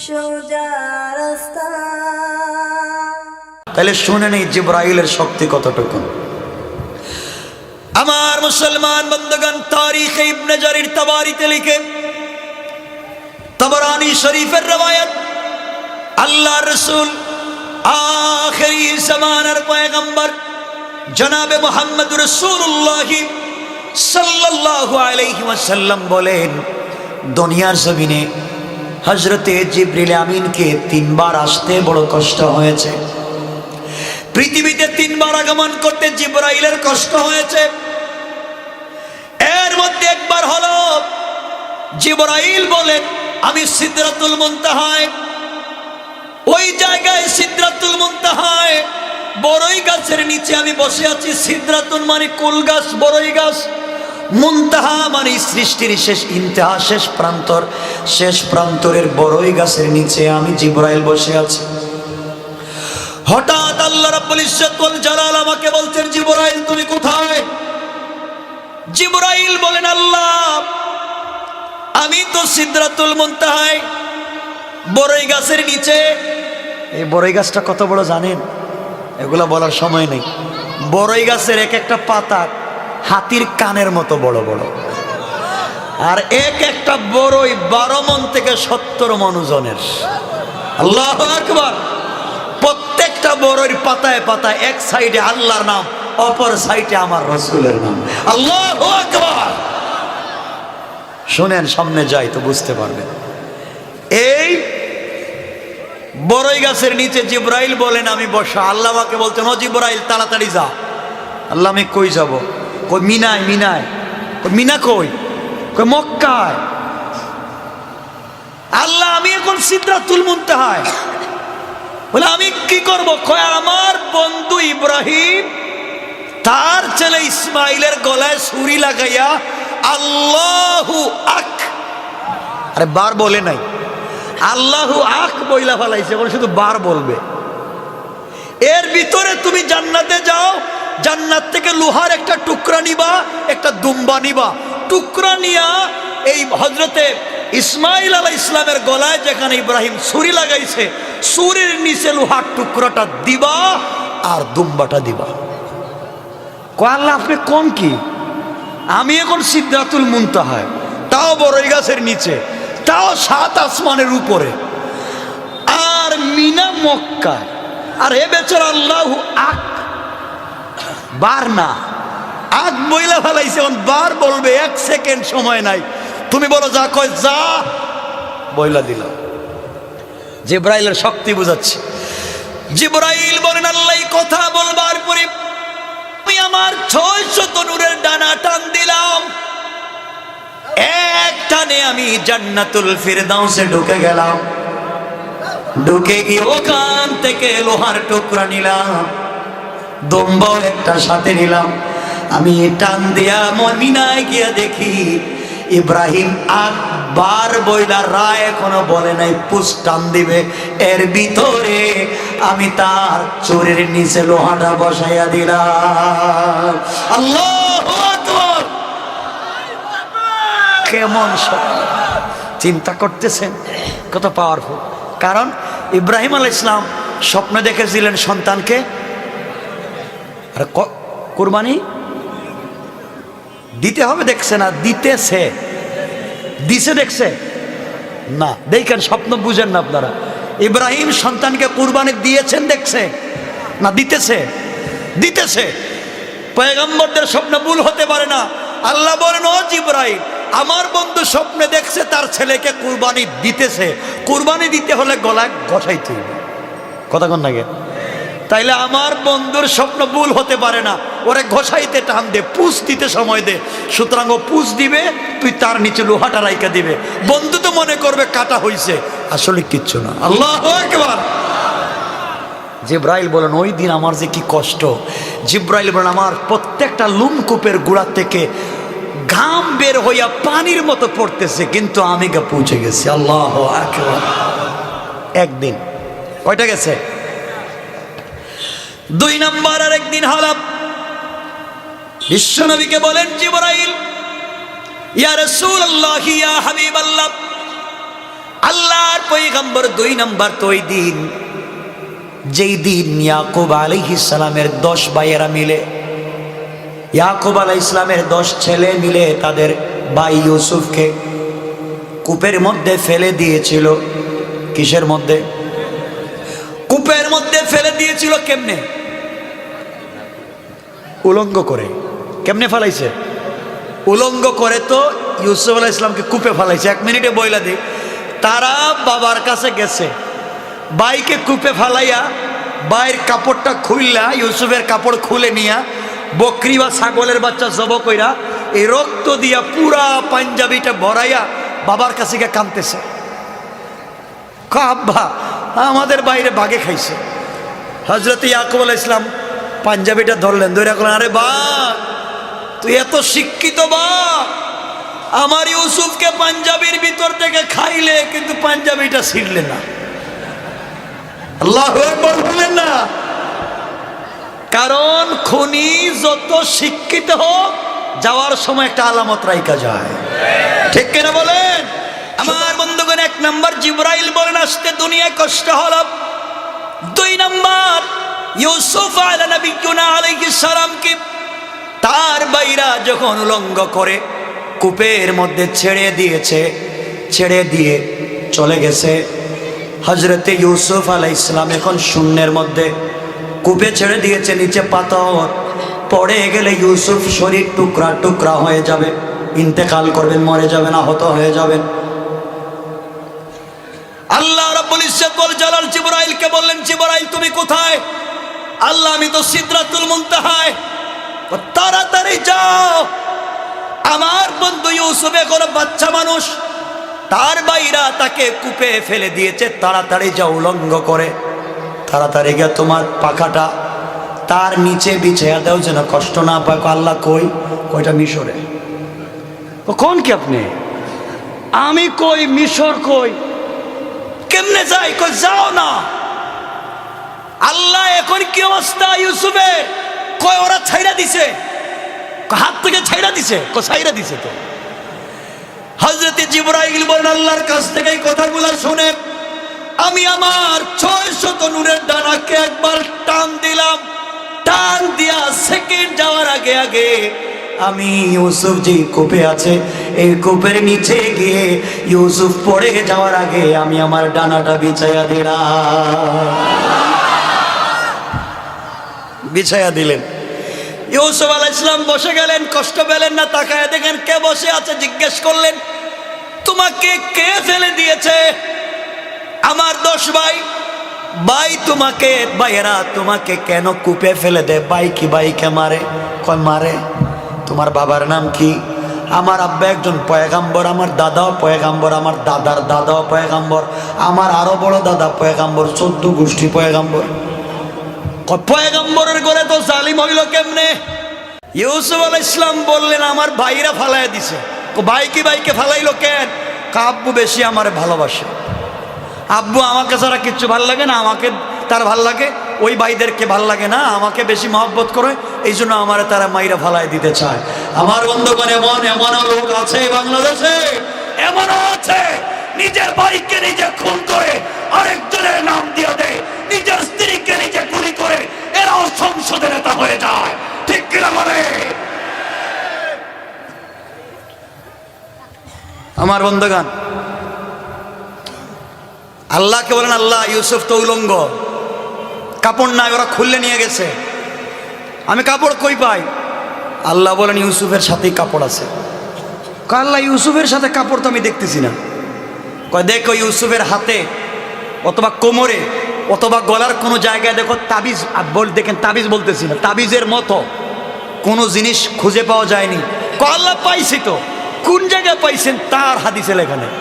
সোজা রাস্তা। তাহলে শুনে নেই জিবরাইলের শক্তি কতটুকু। আমার মুসলমান বন্ধুগণ, তারিখে ইবনে জারির তাবারিতে লিখে, তাবরানী শরীফের রওয়ায়াত, আল্লাহর রাসূল আখিরি জামানার পয়গম্বর জনাবে মুহাম্মদ রাসূলুল্লাহ সাল্লাল্লাহু আলাইহি ওয়াসাল্লাম বলেন, দুনিয়ার জমিনে হযরতে জিবরিল আমিনকে 3 বার আসতে বড় কষ্ট হয়েছে। পৃথিবীতে 3 বার আগমন করতে জিবরাইলের কষ্ট হয়েছে। এর মধ্যে একবার হলো জিবরাইল বলেন, আমি সিদরাতুল মুনতাহায়, ওই জায়গায় সিদরাতুল মুনতাহায় বড়ই গাছের নিচে আমি বসে আছি। সিদরাতুল মানে কুল গাছ, বড়ই গাছ। মুনতাহা মানে সৃষ্টির শেষ, ইন্তেহা শেষ প্রান্তর, শেষ প্রান্তরের বড়ই গাছের নিচে আমি জিবরাইল বসে আছি। হঠাৎ আল্লাহ রাব্বুল ইজ্জত ওয়াল জালাল আমাকে বলছেন, জিবরাইল তুমি কোথায়? জিবরাইল বলেন, আল্লাহ আমি তো সিদরাতুল মুনতাহায় বড়ই গাছের নিচে। এই বড়ই গাছটা কত বড় জানেন? এগুলা বলার সময় নেই। বড়ই গাছের এক একটা পাতা হাতির কানের মতো বড় বড়, আর এক একটা বড়ই 12 মণ থেকে 70 মণ ওজনের। আল্লাহু আকবার। প্রত্যেকটা বড়ইর পাতায় পাতায় এক সাইডে আল্লাহর নাম, অপর সাইডে আমার রাসূলের নাম। আল্লাহু আকবার। শুনেন, সামনে যাই তো বুঝতে পারবেন। এই বড়ই গাছের নিচে জিবরাইল বলেন আমি বসা। আল্লাহ আমাকে বলতেন, ও জিবরাইল তাড়াতাড়ি যা। আল্লাহ আমি কই যাব? কই মিনায়। মিনায়? কই মিনা কই? কই মক্কায়। আল্লাহ আমি এখন সিদরাতুল মুনতাহায়। বলে আমি কি করব? কয় আমার বন্ধু ইব্রাহিম তার ছেলে ইসমাইলের গলায় ছুরি লাগাইয়া আল্লাহু আক, আরে বার বলে নাই, আল্লাহু আক বইলা ফেলাইছে, বলে শুধু বার বলবে। এর ভিতরে তুমি জান্নাতে যাও, জান্নাত থেকে লোহার একটা টুকরা নিবা, একটা দুম্বা নিবা। টুকরা নিয়া এই হযরতে ইসমাইল আলাইহিস সালামের গলায় যেখানে ইব্রাহিম ছুরি লাগাইছে, ছুরির নিচে লোহার টুকরাটা দিবা আর দুম্বাটা দিবা। কয় আল্লাহ আপনি কোন কি? আমি এখন সিদরাতুল মুনতাহায়, তাও বড়ই গাছের নিচে, তাও 7 আসমানের উপরে, আর মিনা মক্কায়। আর এ বেচারা আল্লাহু আক, বার না, আক বইলা ফেলাইছে। এখন বার বলবে, 1 সেকেন্ড সময় নাই। তুমি বলো যা, কয় যা, বইলা দিলাম। জিবরাইলের শক্তি বুঝাচ্ছে। জিবরাইল বলেন, আল্লাহ কথা বলবার পরে আমি আমার 600 নূরের ডানা টান দিলাম। এক টানে আমি জান্নাতুল ফিরদাউসে ঢুকে গেলাম। ঢুকে গিয়ে ওখান থেকে লোহার টুকরা নিলাম, দম্বাও একটা সাথে নিলাম। আমি টান দিয়া মদিনায় গিয়া দেখি ইব্রাহিম আকবার বইলা রায় এখনো বলে নাই, পুষ টান দিবে। এর ভিতরে আমি তার চোরের নিচে লোহাটা বসাইয়া দিলাম। আল্লাহু আকবার। কেমন চিন্তা করতেছেন? কত পাওয়ারফুল। কারণ ইব্রাহিম আলাইহিস সালাম স্বপ্নে দেখেছিলেন সন্তানকে কুরবানি দিতে হবে, দেখছে না? দিতেছে, দিছে দেখছে না? দেখেন, স্বপ্ন বুঝেন না আপনারা। ইব্রাহিম সন্তানকে কুরবানি দিয়েছেন দেখছে না? দিতেছে, দিতেছে। পয়গম্বরদের স্বপ্ন ভুল হতে পারে না। আল্লাহ বলেন, ও জিবরাইল, আমার বন্ধু স্বপ্নে দেখছে তার ছেলেকে কুরবানি দিতেছে। কুরবানি দিতে হলে গলায় ঘষাইতে হবে। কথা কোন লাগে? তাইলে আমার বন্ধুর স্বপ্ন ভুল হতে পারে না। ওরে ঘষাইতে টান দে, পুষ দিতে সময় দে। সুতরাং ও পুষ দিবে, তুই তার নিচে লোহাটা রাইকা দিবে। বন্ধু তো মনে করবে কাটা হইছে, আসলে কিচ্ছু না। আল্লাহু আকবার। জিবরাইল বলেন, ওই দিন আমার যে কি কষ্ট। জিবরাইল বলেন, আমার প্রত্যেকটা লুমকূপের গোড়া থেকে ঘাম বের হইয়া পানির মতো পড়তেছে, কিন্তু আমি গা পৌঁছে গেছি। আল্লাহু আকবার। একদিন কয়টা গেছে? 2 নম্বর আর একদিন হলো বিশ্বনবীকে বলেন জিবরাইল, ইয়া রাসূলুল্লাহ, ইয়া হাবিবাল্লাহ, আল্লাহর পয়গম্বর 2 নাম্বার তো ওই দিন যেই দিন ইয়াকুব আলাইহিস সালামের 10 ভাইয়েরা মিলে, ইয়াকুব আলাইহিস সালামের 10 ছেলে মিলে তাদের ভাই ইউসুফকে কূপের মধ্যে ফেলে দিয়েছিল। কিসের মধ্যে? কূপের মধ্যে ফেলে দিয়েছিল। কেমনে? উলঙ্গ করে। কেমনে ফেলাইছে? উলঙ্গ করে তো ইউসুফ আলাইহিস সালামকে কূপে ফেলাইছে। 1 মিনিটে বইলা দিই, তারা বাবার কাছে গেছে, বাইকে কূপে ফেলাইয়া বাইরের কাপড়টা খুললা, ইউসুফের কাপড় খুলে নিয়া বকরি বা ছাগলের বাচ্চা জব কইরা এই রক্ত দিয়া পুরা পাঞ্জাবিটা ভরাইয়া বাবার কাছে গিয়ে কাঁদতেছে। আব্বা আমাদের বাইরে বাগে খাইছে। হযরত ইয়াকুব আলাইহিস সালাম পাঞ্জাবিটা ধরলেন, ধরে রাখলেন, আরে বা তুই এত শিক্ষিত বা, আমার ইউসুফকে পাঞ্জাবির ভিতর থেকে খাইলে কিন্তু পাঞ্জাবিটা ছিঁড়লে না। আল্লাহু আকবার বললেন না? কারণ খুনি যত শিক্ষিত হোক যাওয়ার সময় একটা আলামত রাইখা যায়, ঠিক কিনা বলেন? আমার বন্ধুগণ, 1 নাম্বার জিবরাইল বলেন আসতে দুনিয়ায় কষ্ট হলো। 2 নাম্বার ইউসুফ আলাইহিস সালামকে তার ভাইরা যখন উলঙ্গ করে কূপের মধ্যে ছেড়ে দিয়েছে, ছেড়ে দিয়ে চলে গেছে। হযরতে ইউসুফ আলাইহিস সালাম এখন শূন্যের মধ্যে, কূপে ছেড়ে দিয়েছে, নিচে পাথর পড়ে গেলে ইউসুফ শরীর টুকরা টুকরা হয়ে যাবে, ইন্তেকাল করবেন, মরে যাবেন, আহত হয়ে যাবেন। আল্লাহ রাব্বুল ইজ্জত ওয়াল জালাল জিবরাইলকে বললেন, জিবরাইল তুমি কোথায়? আল্লাহ, আমি তো সিদরাতুল মুনতাহায়। তাড়াতাড়ি যাও, আমার বন্ধু ইউসুফ এখন বাচ্চা মানুষ, তার ভাইরা তাকে কূপে ফেলে দিয়েছে, তাড়াতাড়ি যাও উলঙ্গ করে, তাড়াতাড়ি গিয়ে তোমার পাখাটা তার নিচে বিছাইয়া দাও যেন কষ্ট না পায়। আল্লাহ কই? কয়টা মিশরে। কোন কি আপনি? আমি কই মিশর কই? কেমনে যাই? কই যাও না। আল্লাহ এখন কি অবস্থা ইউসুফের? কয় ওরা ছাইরা দিছে, হাত থেকে ছাইরা দিছে, কয় ছাইরা দিছে তো। হযরত জিবরাইল বলেন আল্লাহর কাছ থেকে এই কথাগুলো শুনে আমি আমার 600 নূরের ডানাকে একবার টান দিলাম, টান দিয়া সেকেন্ড যাওয়ার আগে আগে আমি ইউসুফ যে কূপে আছে এই কূপের নিচে গিয়ে ইউসুফ পড়ে যাওয়ার আগে আমি আমার ডানাটা বিছাইয়া দিলাম। বিছাইয়া দিলেন। ইউসুফ আলাইহিস সালাম বসে গেলেন, কষ্ট পেলেন না, তাকায় দেখেন কে বসে আছে, জিজ্ঞেস করলেন তোমাকে কে ফেলে দিয়েছে? আমার 10 ভাই। ভাই তোমাকে, ভাইয়েরা তোমাকে কেন কূপে ফেলে দেয়? ভাই কি ভাইকে মারে? কয় মারে। তোমার বাবার নাম কি? আমার আব্বা একজন পয়গাম্বর, আমার দাদাও পয়গাম্বর, আমার দাদার দাদাও পয়গাম্বর, আমার আরো বড় দাদা পয়গাম্বর, 14 গোষ্ঠী পয়গাম্বর। পয়গাম্বরের ঘরে তো জালিম হইল কেমনে? ইউসুফ আলাইহিস সালাম বললেন আমার ভাইরা ফালাইয়া দিছে। ভাই কি ভাইকে ফালাইলো কেন? আব্বু বেশি আমার ভালোবাসে, আব্বু আমাকে ছাড়া কিচ্ছু ভাল লাগে না, আমাকে তার ভাল লাগে, ওই ভাইদেরকে ভাল লাগে না, আমাকে বেশি মহব্বত করে, এই জন্য আমার তারা মাইরা ফালাই দিতে চায়। আমার বন্ধুগণ, এমনও লোক আছে বাংলাদেশে, এমনও আছে নিজের ভাইকে নিজে খুন করে আরেকজনের নাম দিয়ে দেয়, নিজের স্ত্রীকে নিজে গুলি করে এরাও সংসদে নেতা হয়ে যায়, ঠিক কিনা বলে? আমার বন্ধুগণ, আল্লাহকে বলেন আল্লাহ ইউসুফ তো উলঙ্গ, কাপড় নাই, ওরা খুললে নিয়ে গেছে, আমি কাপড় কই পাই? আল্লাহ বলেন ইউসুফের সাথেই কাপড় আছে। আল্লাহ ইউসুফের সাথে কাপড় তো আমি দেখতেছি না। কয় দেখো ইউসুফের হাতে অথবা কোমরে অথবা গলার কোনো জায়গায় দেখো তাবিজ, দেখেন তাবিজ বলতেছি না, তাবিজের মতো কোনো জিনিস খুঁজে পাওয়া যায়নি। আল্লাহ পাইছি তো, কোন জায়গায় পাইছেন? তার হাদিসে লেখা নেই।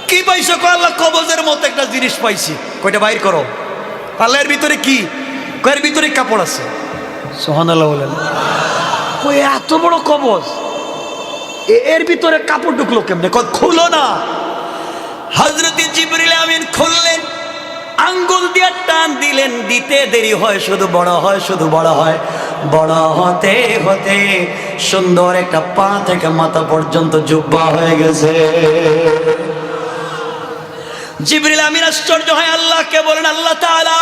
কি পাইছো? আল্লাহ কবজের মতো একটা জিনিস পাইছি। কয়টা বাইর করো। আল্লাহর ভিতরে কি? কয়ের ভিতরে কাপড় আছে। সুবহানাল্লাহ বলেন। কই এত বড় কবজ, এর ভিতরে কাপড় ঢুকলো কেমনে? খুলো না। হযরত জিবরিল আমিন খুললেন, আঙ্গুল দিয়ে টান দিলেন, দিতে দেরি হয় শুধু বড় হয়, শুধু বড় হয়, বড় হতে হতে সুন্দর একটা পা থেকে মাথা পর্যন্ত জুব্বা হয়ে গেছে। জিবরিল আমিন আশ্চর্য হয় আল্লাহকে বলেন, আল্লাহ তাআলা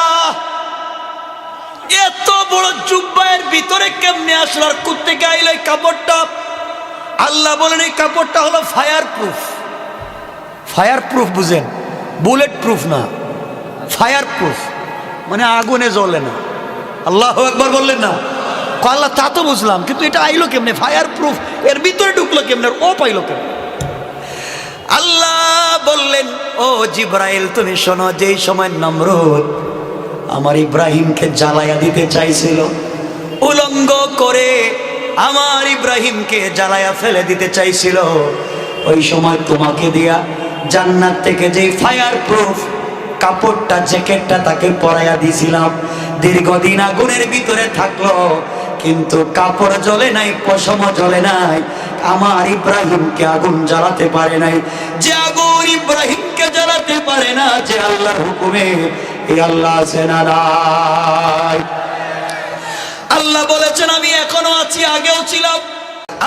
এত বড় জুব্বায়ের ভিতরে কেমনে আসলো, আর কোত্থেকে আইলো এই কাপড়টা? আল্লাহ বলেন এই কাপড়টা হলো ফায়ার প্রুফ। ফায়ার প্রুফ বুঝেন, বুলেট প্রুফ না, ফায়ার প্রুফ মানে আগুনে জ্বলে না। আল্লাহু আকবার বললেন না? আল্লাহ তা তো বুঝলাম, কিন্তু এটা আইলো কেমনে? ফায়ার প্রুফ এর ভিতরে ঢুকলো কেমনে, ও পাইলো কেমনে? আল্লাহ বললেন, ও জিবরাইল তুমি শোনো, যেই সময় নমরুদ আমার ইব্রাহিমকে জ্বালাইয়া দিতে চাইছিল, উলঙ্গ করে আমার ইব্রাহিমকে জ্বালাইয়া ফেলে দিতে চাইছিল, ওই সময় তোমাকে দিয়া জান্নাত থেকে যেই ফায়ার প্রুফ কাপড়টা, জ্যাকেটটা তাকে পরাইয়া দিছিলাম। দীর্ঘদিন আগুনের ভিতরে থাকলো, কিন্তু কাপড় জ্বলে নাই, পশমও জ্বলে নাই, আমার ইব্রাহিমকে আগুন জ্বালাতে পারে নাই। যে আগুন ইব্রাহিমকে জ্বালাতে পারে না, যে আল্লাহর হুকুমে, এই আল্লাহ আছে না নাই? আল্লাহ বলেছেন আমি এখনো আছি, আগেও ছিলাম।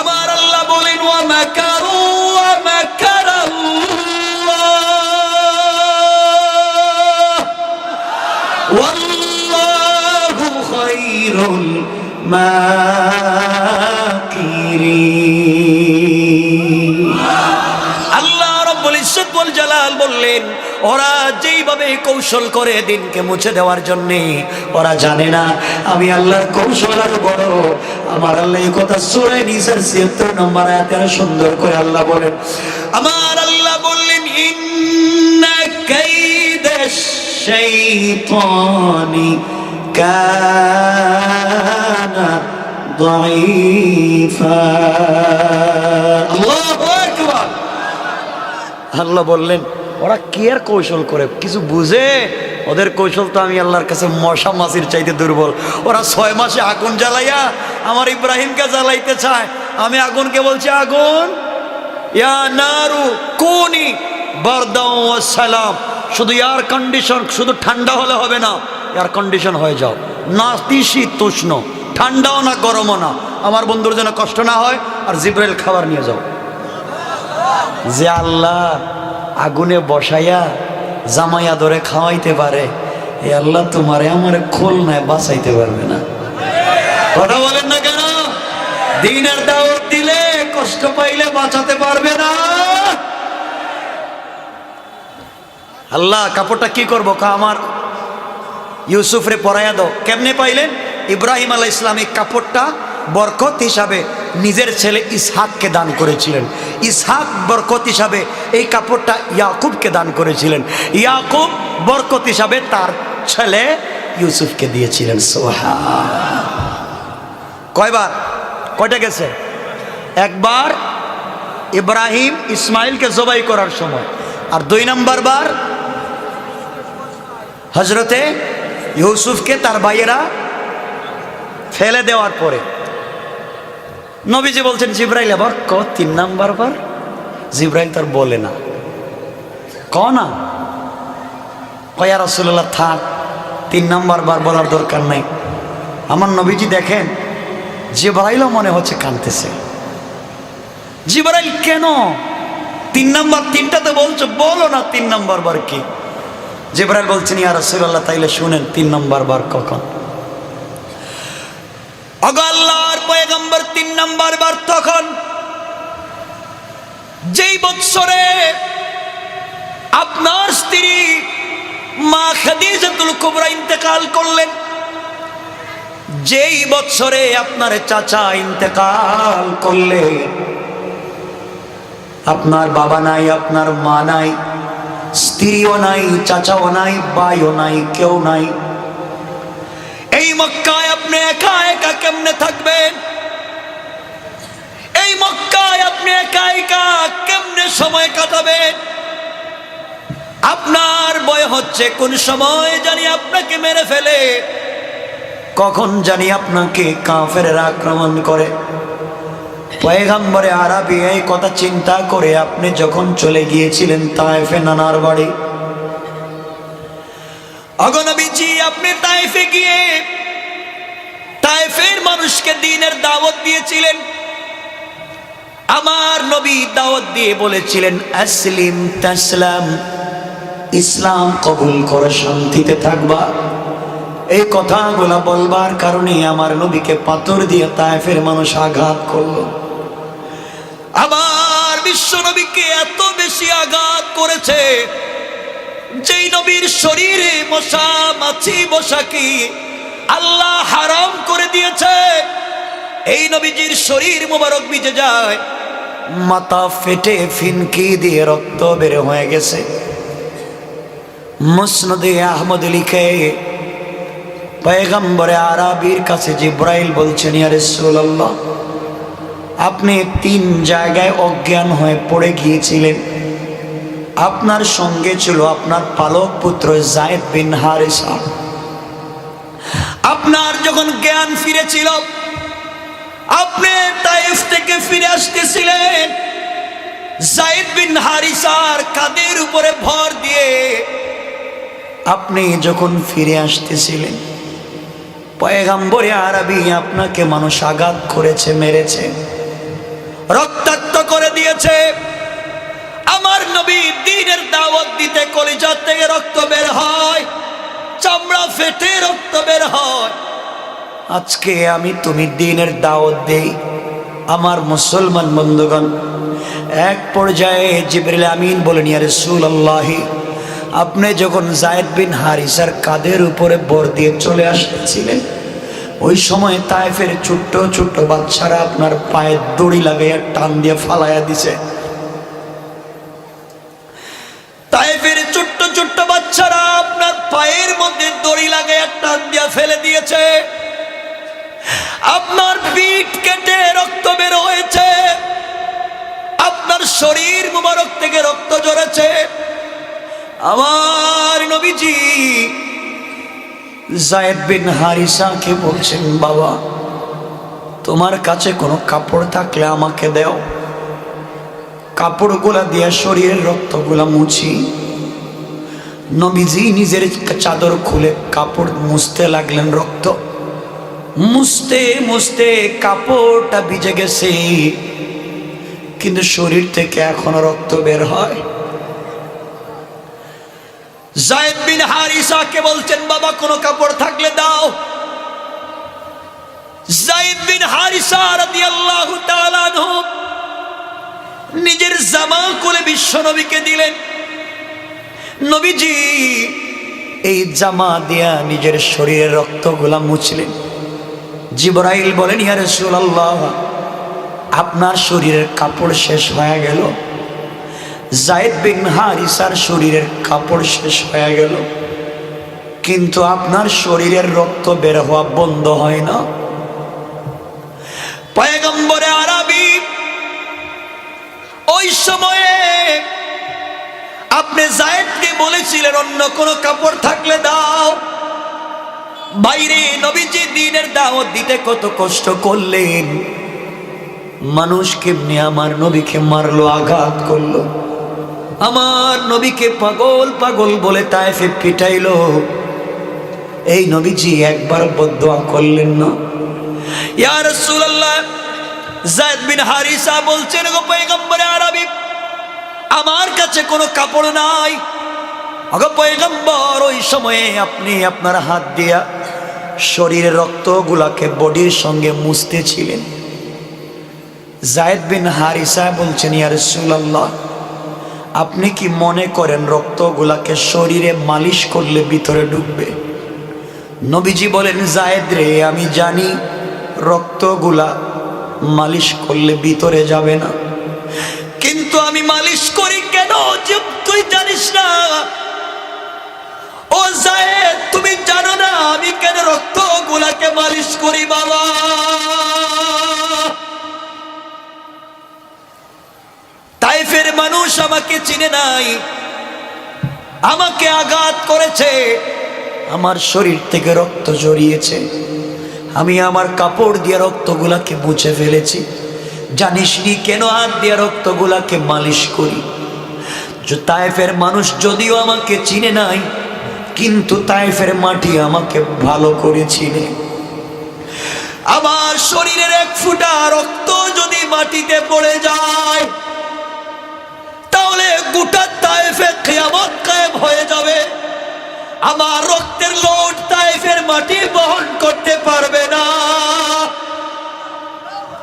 আমার আল্লাহ বলেন, ওয়া মাকারু ওয়া মাকারাল্লাহ ওয়াল্লাহু খায়রুল মাকিরিন। আল্লাহ রাব্বুল ইজ্জত ওয়াল জালাল বললেন, ওরা যেইভাবে কৌশল করে দিনকে মুছে দেওয়ার জন্যে, ওরা জানে না আমি আল্লাহর কৌশল আর বড়। আমার আল্লাহ এই কথা সূরা নিসার ৭৬ নম্বর আয়াতে সুন্দর করে আল্লাহ বলেন, আমার আল্লাহ বললেন, ইন্না কাইদাশ শাইতানি কানা দাঈফা। আল্লাহু আকবার। আল্লাহ বললেন ওরা কি আর কৌশল করে, কিছু বুঝে? ওদের কৌশল তো আমি আল্লাহর কাছে মশা মাছির চাইতে দুর্বল। ওরা ৬ মাসে আগুন জ্বালাইয়া আমার ইব্রাহিমকে জ্বালাইতে চায়। আমি আগুনকে বলছি, আগুন ইয়া নারু কুনি বারদাও ওয়া সালাম, শুধু এয়ার কন্ডিশন, শুধু ঠান্ডা হলে হবে না, এয়ার কন্ডিশন হয়ে যাও, না শীত উষ্ণ, ঠান্ডাও না গরমও না, আমার বন্ধুর যেন কষ্ট না হয়। আর জিবরাইল খাবার নিয়ে যাও। যে আল্লাহ আগুনে বসাইয়া জামাইয়া ধরে খাওয়াইতে পারে, এ আল্লাহ তোমারে আমারে খোল নাই বাঁচাইতে পারবে না। কথা বলেন না কেন? দিনের দাওয়াত দিলে কষ্ট পাইলে বাঁচাতে পারবে না। আল্লাহ কাপড়টা কি করবো? আমার ইউসুফরে পরাইয়া দাও। কেমনে পাইলেন? ইব্রাহিম আলাইহিস সালাম এই কাপড়টা বরকত হিসাবে নিজের ছেলে ইসহাককে দান করেছিলেন। ইসহাক বরকত হিসাবে এই কাপড়টা ইয়াকুবকে দান করেছিলেন। ইয়াকুব বরকত হিসাবে তার ছেলে ইউসুফকে দিয়েছিলেন। সুবহান। কয়বার? কয়টা গেছে? একবার ইব্রাহিম ইসমাইলকে জবাই করার সময়, আর ২ নম্বর বার হযরতে ইউসুফকে তার ভাইয়েরা ফেলে দেওয়ার পরে। নবীজি বলছেন জিবরাইল আবার ৩ নাম্বার বার। জিবরাইল তার বলে না, না কয়া রাসূলুল্লাহ থাক, ৩ নাম্বার বার বলার দরকার নাই। আমার নবীজি দেখেন জিবরাইলও মনে হচ্ছে কাঁদতেছে। জিবরাইল কেন ৩ নাম্বার? ৩টাতে বলছো, বলো না ৩ নাম্বার বার কি? জিবরাইল বলছেন, ইয়া রাসূলুল্লাহ তাইলে শুনেন ৩ নাম্বার বার কখন? আল্লাহর পয়গম্বর ৩ নাম্বার বার তখন যেই বৎসরে আপনার স্ত্রী মা খাদিজাতুল কুবরা ইন্তেকাল করলেন, যেই বৎসরে আপনার চাচা ইন্তেকাল করলেন, আপনার বাবা নাই, আপনার মা নাই, স্ত্রীও নাই, চাচাও নাই, ভাইও নাই, কেউ নাই। এই মক্কায় আপনি একা একা কেমনে থাকবেন? এই মক্কায় আপনি একা একা কেমনে সময় কাটাবেন? আপনার ভয় হচ্ছে কোন সময় জানি আপনাকে মেরে ফেলে, কখন জানি আপনাকে কাফেররা আক্রমণ করে। পয়গম্বরে আরবি এই কথা চিন্তা করে আপনি যখন চলে গিয়েছিলেন তায়েফে নানার বাড়ি, অগনবীজি আপনি তায়েফে গিয়ে তায়েফের মানুষকে দ্বীনের দাওয়াত দিয়েছিলেন। আমার নবী দাওয়াত দিয়ে বলেছিলেন আসলিম তাসলাম, ইসলাম কবুল করে শান্তিতে থাকবা। এই কথাগুলো বলবার কারণে আমার নবীকে পাথর দিয়ে তায়েফের মানুষ আঘাত করলো। আমার বিশ্ব নবীকে এত বেশি আঘাত করেছে, যেই নবীর শরীরে মশা মাছি বসাকি আল্লাহ হারাম করে দিয়েছে, এই নবীজির শরীর মোবারক ভিজে যায়, মাথা ফেটে ফিনকি দিয়ে রক্ত বের হয়ে গেছে। মুসনদে আহমদ লিখে পয়গম্বরে আরবির কাছে জিব্রাইল বলছেন, ইয়া রাসূলুল্লাহ, আপনি 3 জায়গায় অজ্ঞান হয়ে পড়ে গিয়েছিলেন। আপনার সঙ্গে ছিল আপনার পালক পুত্র যায়েদ বিন হারিসা। আপনার যখন জ্ঞান ফিরেছিল, আপনি তায়েফ থেকে ফিরে আসতেছিলেন, যায়েদ বিন হারিসার কাঁধের উপরে ভর দিয়ে আপনি যখন ফিরে আসতেছিলেন, পয়গম্বরে আরবি আপনাকে মানুষ আঘাত করেছে, মেরেছে, রক্তাক্ত করে দিয়েছে। আমার নবী দ্বীনের দাওয়াত দিতে কলিজা থেকে রক্ত বের হয়, চামড়া ফেটে রক্ত বের হয়। আজকে আমি তুমি দ্বীনের দাওয়াত দেই, আমার মুসলমান বন্ধুগণ। এক পর্যায়ে জিবরিল আমিন বলেন, ইয়া রাসূলুল্লাহ, আপনি যখন যায়েদ বিন হারিসার কাঁধের উপরে ভর দিয়ে চলে আসছিলেন, ওই সময় তায়েফের ছোট্ট ছোট্ট বাচ্চারা আপনার পায়ে দড়ি লাগাইয়া টান দিয়ে ফালাইয়া দিছে। তায়েফের ছোট্ট ছোট্ট বাচ্চারা আপনার পায়ের মধ্যে দড়ি লাগাইয়া টান দিয়ে ফেলে দিয়েছে। আপনার পিঠ কেটে রক্ত বের হয়েছে, আপনার শরীর মুবারক থেকে রক্ত ঝরেছে। আমার নবীজি যায়েদ বিন হারিসাকে বলছেন, বাবা, তোমার কাছে কোনো কাপড় থাকলে আমাকে দাও, কাপড়গুলা দিয়ে শরীরের রক্তগুলা মুছি। নবীজি নিজের চাদর খুলে কাপড় মুছতে লাগলেন। রক্ত মুছতে মুছতে কাপড়টা ভিজে গেছে, কিন্তু শরীর থেকে এখনো রক্ত বের হয়। যায়েদ বিন হারিসাকে বলছেন, বাবা, কোনো কাপড় থাকলে দাও। যায়েদ বিন হারিসা রাদিয়াল্লাহু তাআলা আনহু নিজের জামা খুলে বিশ্ব নবীকে দিলেন। নবীজি এই জামা দিয়া নিজের শরীরের রক্তগুলা মুছলেন। জিবরাইল বলেন, ইয়া রাসূলুল্লাহ, আপনার শরীরের কাপড় শেষ হয়ে গেল। যায়েদ বিন হারিসার শরীরের কাপড় শেষ হয়ে গেল, কিন্তু আপনার শরীরের রক্ত বের হওয়া বন্ধ হয় না। পয়গম্বরে আরবি ওই সময়ে আপনি যায়েদকে বলেছিলেন, অন্য কোন কাপড় থাকলে দাও। বাইরে নবীজি দ্বীনের দাওয়াত দিতে কত কষ্ট করলেন, মানুষ কেমনি আমার নবীকে মারলো, আঘাত করলো, আমার নবীকে পাগল পাগল বলে তায়েফে পিটাইলো। এই নবীজি একবার বদদুয়া করলেন না। ইয়া রাসূলুল্লাহ, যায়েদ বিন হারিসা বলছেন, গো পয়গম্বরে আরবি, আমার কাছে কোনো কাপড় নাই। গো পয়গম্বর, ওই সময়ে আপনি আপনার হাত দিয়া শরীরের রক্তগুলাকে বডির সঙ্গে মুছতেছিলেন। যায়েদ বিন হারিসা বলছেন, ইয়া রাসূলুল্লাহ, আপনি কি মনে করেন রক্তগুলাকে শরীরে মালিশ করলে ভিতরে ঢুকবে? নবীজি বলেন, যায়েদ রে, আমি জানি রক্তগুলা মালিশ করলে ভিতরে যাবে না, কিন্তু আমি মালিশ করি কেন যে তুই জানিস না? ও যায়েদ, তুমি জানো না আমি কেন রক্তগুলাকে মালিশ করি? বাবা, তায়েফের মানুষ আমাকে চিনে নাই, আমাকে আঘাত করেছে, আমার শরীর থেকে রক্ত জড়িয়েছে, আমি আমার কাপড় দিয়ে রক্তগুলাকে মুছে ফেলেছি। জানিস নি কেন হাত দিয়ে রক্তগুলাকে মালিশ করি? তায়েফের মানুষ যদিও আমাকে চিনে নাই, কিন্তু তায়েফের মাটি আমাকে ভালো করে চিনে। আমার শরীরের এক ফোঁটা রক্ত যদি মাটিতে পড়ে যায়, তাহলে গোটা তায়েফে কিয়ামত কায়েম হয়ে যাবে। আমার রক্তের লোড তায়েফের মাটি বহন করতে পারবে না।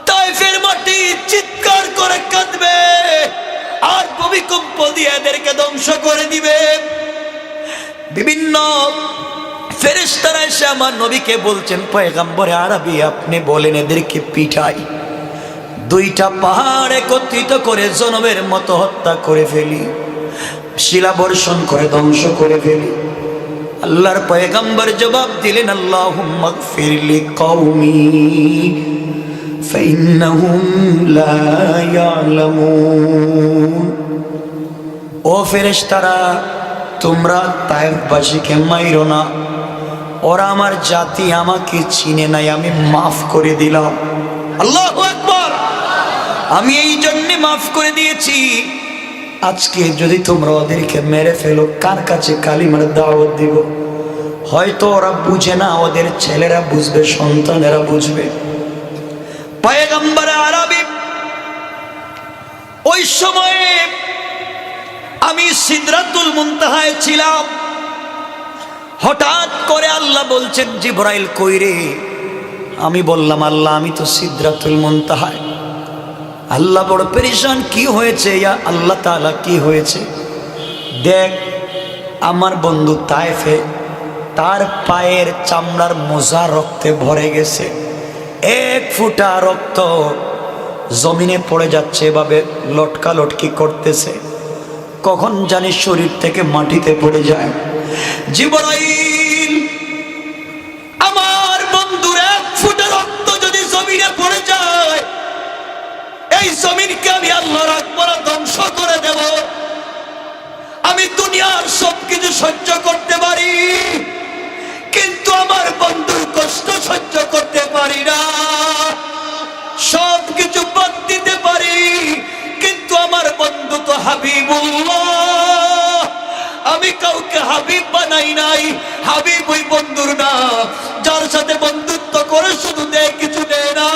তায়েফের মাটি চিৎকার করে কাঁদবে আর ভূমিকম্প দিয়ে এদেরকে ধ্বংস করে দিবে। বিভিন্ন ফেরেশতারা এসে আমার নবীকে বলছেন, পয়গম্বরে আরবি আপনি বলেন এদেরকে পিটাই, দুইটা পাহাড় একত্রিত করে জনমের মতো হত্যা করে ফেলি, শিলাবর্ষণ করে ধ্বংস করে ফেলি। আল্লাহর পয়গম্বর জবাব দিলেন, আল্লাহুম্মা গফির লিকওমি ফাইন্নাহুম লা ইয়ালামুন। ও ফেরেশতারা, তোমরা তায়েফবাসীকে মাইরো না, ওরা আমার জাতি, আমাকে চিনে নাই, আমি মাফ করে দিলাম। আল্লাহু আকবার। আমি এই জন্যে মাফ করে দিয়েছি, আজকে যদি তোমরা ওদেরকে মেরে ফেলো, কার কাছে কালিমার দাওয়াত দিব? হয়তো ওরা বুঝে না, ওদের ছেলেরা বুঝবে, সন্তানেরা বুঝবে। পয়গম্বর আরবি ওই সময়ে আমি সিদরাতুল মুনতাহায় ছিলাম। হঠাৎ করে আল্লাহ বলছেন, জিবরাইল কই রে? আমি বললাম, আল্লাহ আমি তো সিদরাতুল মুনতাহায়। আল্লাহ বড় পেরেশান, কি হয়েছে? ইয়া আল্লাহ তাআলা কি হয়েছে? দেখ আমার বন্ধু তায়েফে, তার পায়ের চামড়ার মোজা রক্তে ভরে গেছে, এক ফোঁটা রক্ত জমিনে পড়ে যাচ্ছে, এভাবে লটকা লটকি করতেছে, কখন জানি শরীর থেকে মাটিতে পড়ে যায়। জিবরাইল, আমার বন্ধুর এক ফোঁটা রক্ত যদি জমিনে পড়ে যায়, এই জমিনকে আমি আল্লাহ রাখবো না, ধ্বংস করে দেব। আমি দুনিয়ার সবকিছু সহ্য করতে পারি, কিন্তু আমার বন্ধুর কষ্ট সহ্য করতে পারি না। সবকিছু বাদ দিতে পারি, কিন্তু আমার বন্ধু তো হাবিবুল্লাহ। আমি কাউকে হাবিব বানাই নাই, হাবিব ওই বন্ধুর না যার সাথে বন্ধুত্ব করে শুধু দেয়, কিছু দেয় না।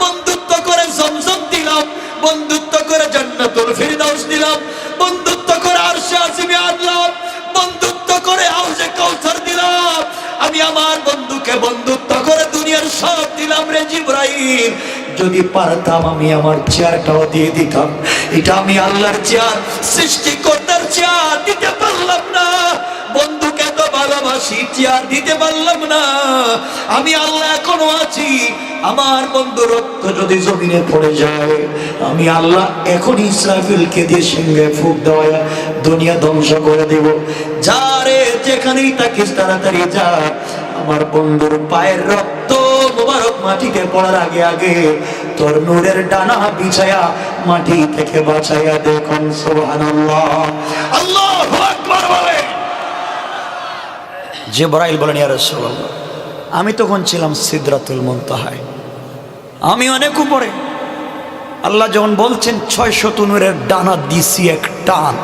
বন্ধুত্ব করে জমজম দিলাম, বন্ধুত্ব করে জান্নাতুল ফিরদাউস দিলাম, বন্ধুত্ব করে আরশে আজিমে আনলাম, বন্ধুত্ব করে হাউজে কাউসার দিলাম। আমি আমার বন্ধুকে বন্ধুত্ব করে দুনিয়ার সব দিলাম রে জিবরাইল। যদি পারতাম আমি আমার চেয়ারটাও দিয়ে দিতাম। এটা আমি আল্লাহর চেয়ার, সৃষ্টিকর্তার চেয়ার দিতে পারলাম না। বন্ধুকে তো ভালোবাসি, চেয়ার দিতে পারলাম না। আমি আল্লাহ এখনো আছি, আমার বন্ধু রক্ত যদি জমিনে পড়ে যায়, আমি আল্লাহ এখন ইসরাফিলকে দিয়ে সিংহে ফুঁক দেওয়া দুনিয়া ধ্বংস করে দেব। যা রে, যেখানেই থাকিস তাড়াতাড়ি যা। আমার বন্ধুর পায়ের রক্ত মোবারক মাটিতে পড়ার আগে আগে তোর নূরের ডানা বিছায়া মাটি থেকে বাঁচাইয়া দেখুন। সুবহানাল্লাহ, আল্লাহু আকবার বলে। জিবরাইল বলেন, ইয়া রাসূলুল্লাহ, আমি তখন ছিলাম সিদরাতুল মুনতাহায়, আমি অনেক উপরে। আল্লাহ যখন বলছেন 600 নূরের ডানা দিছি এক টান,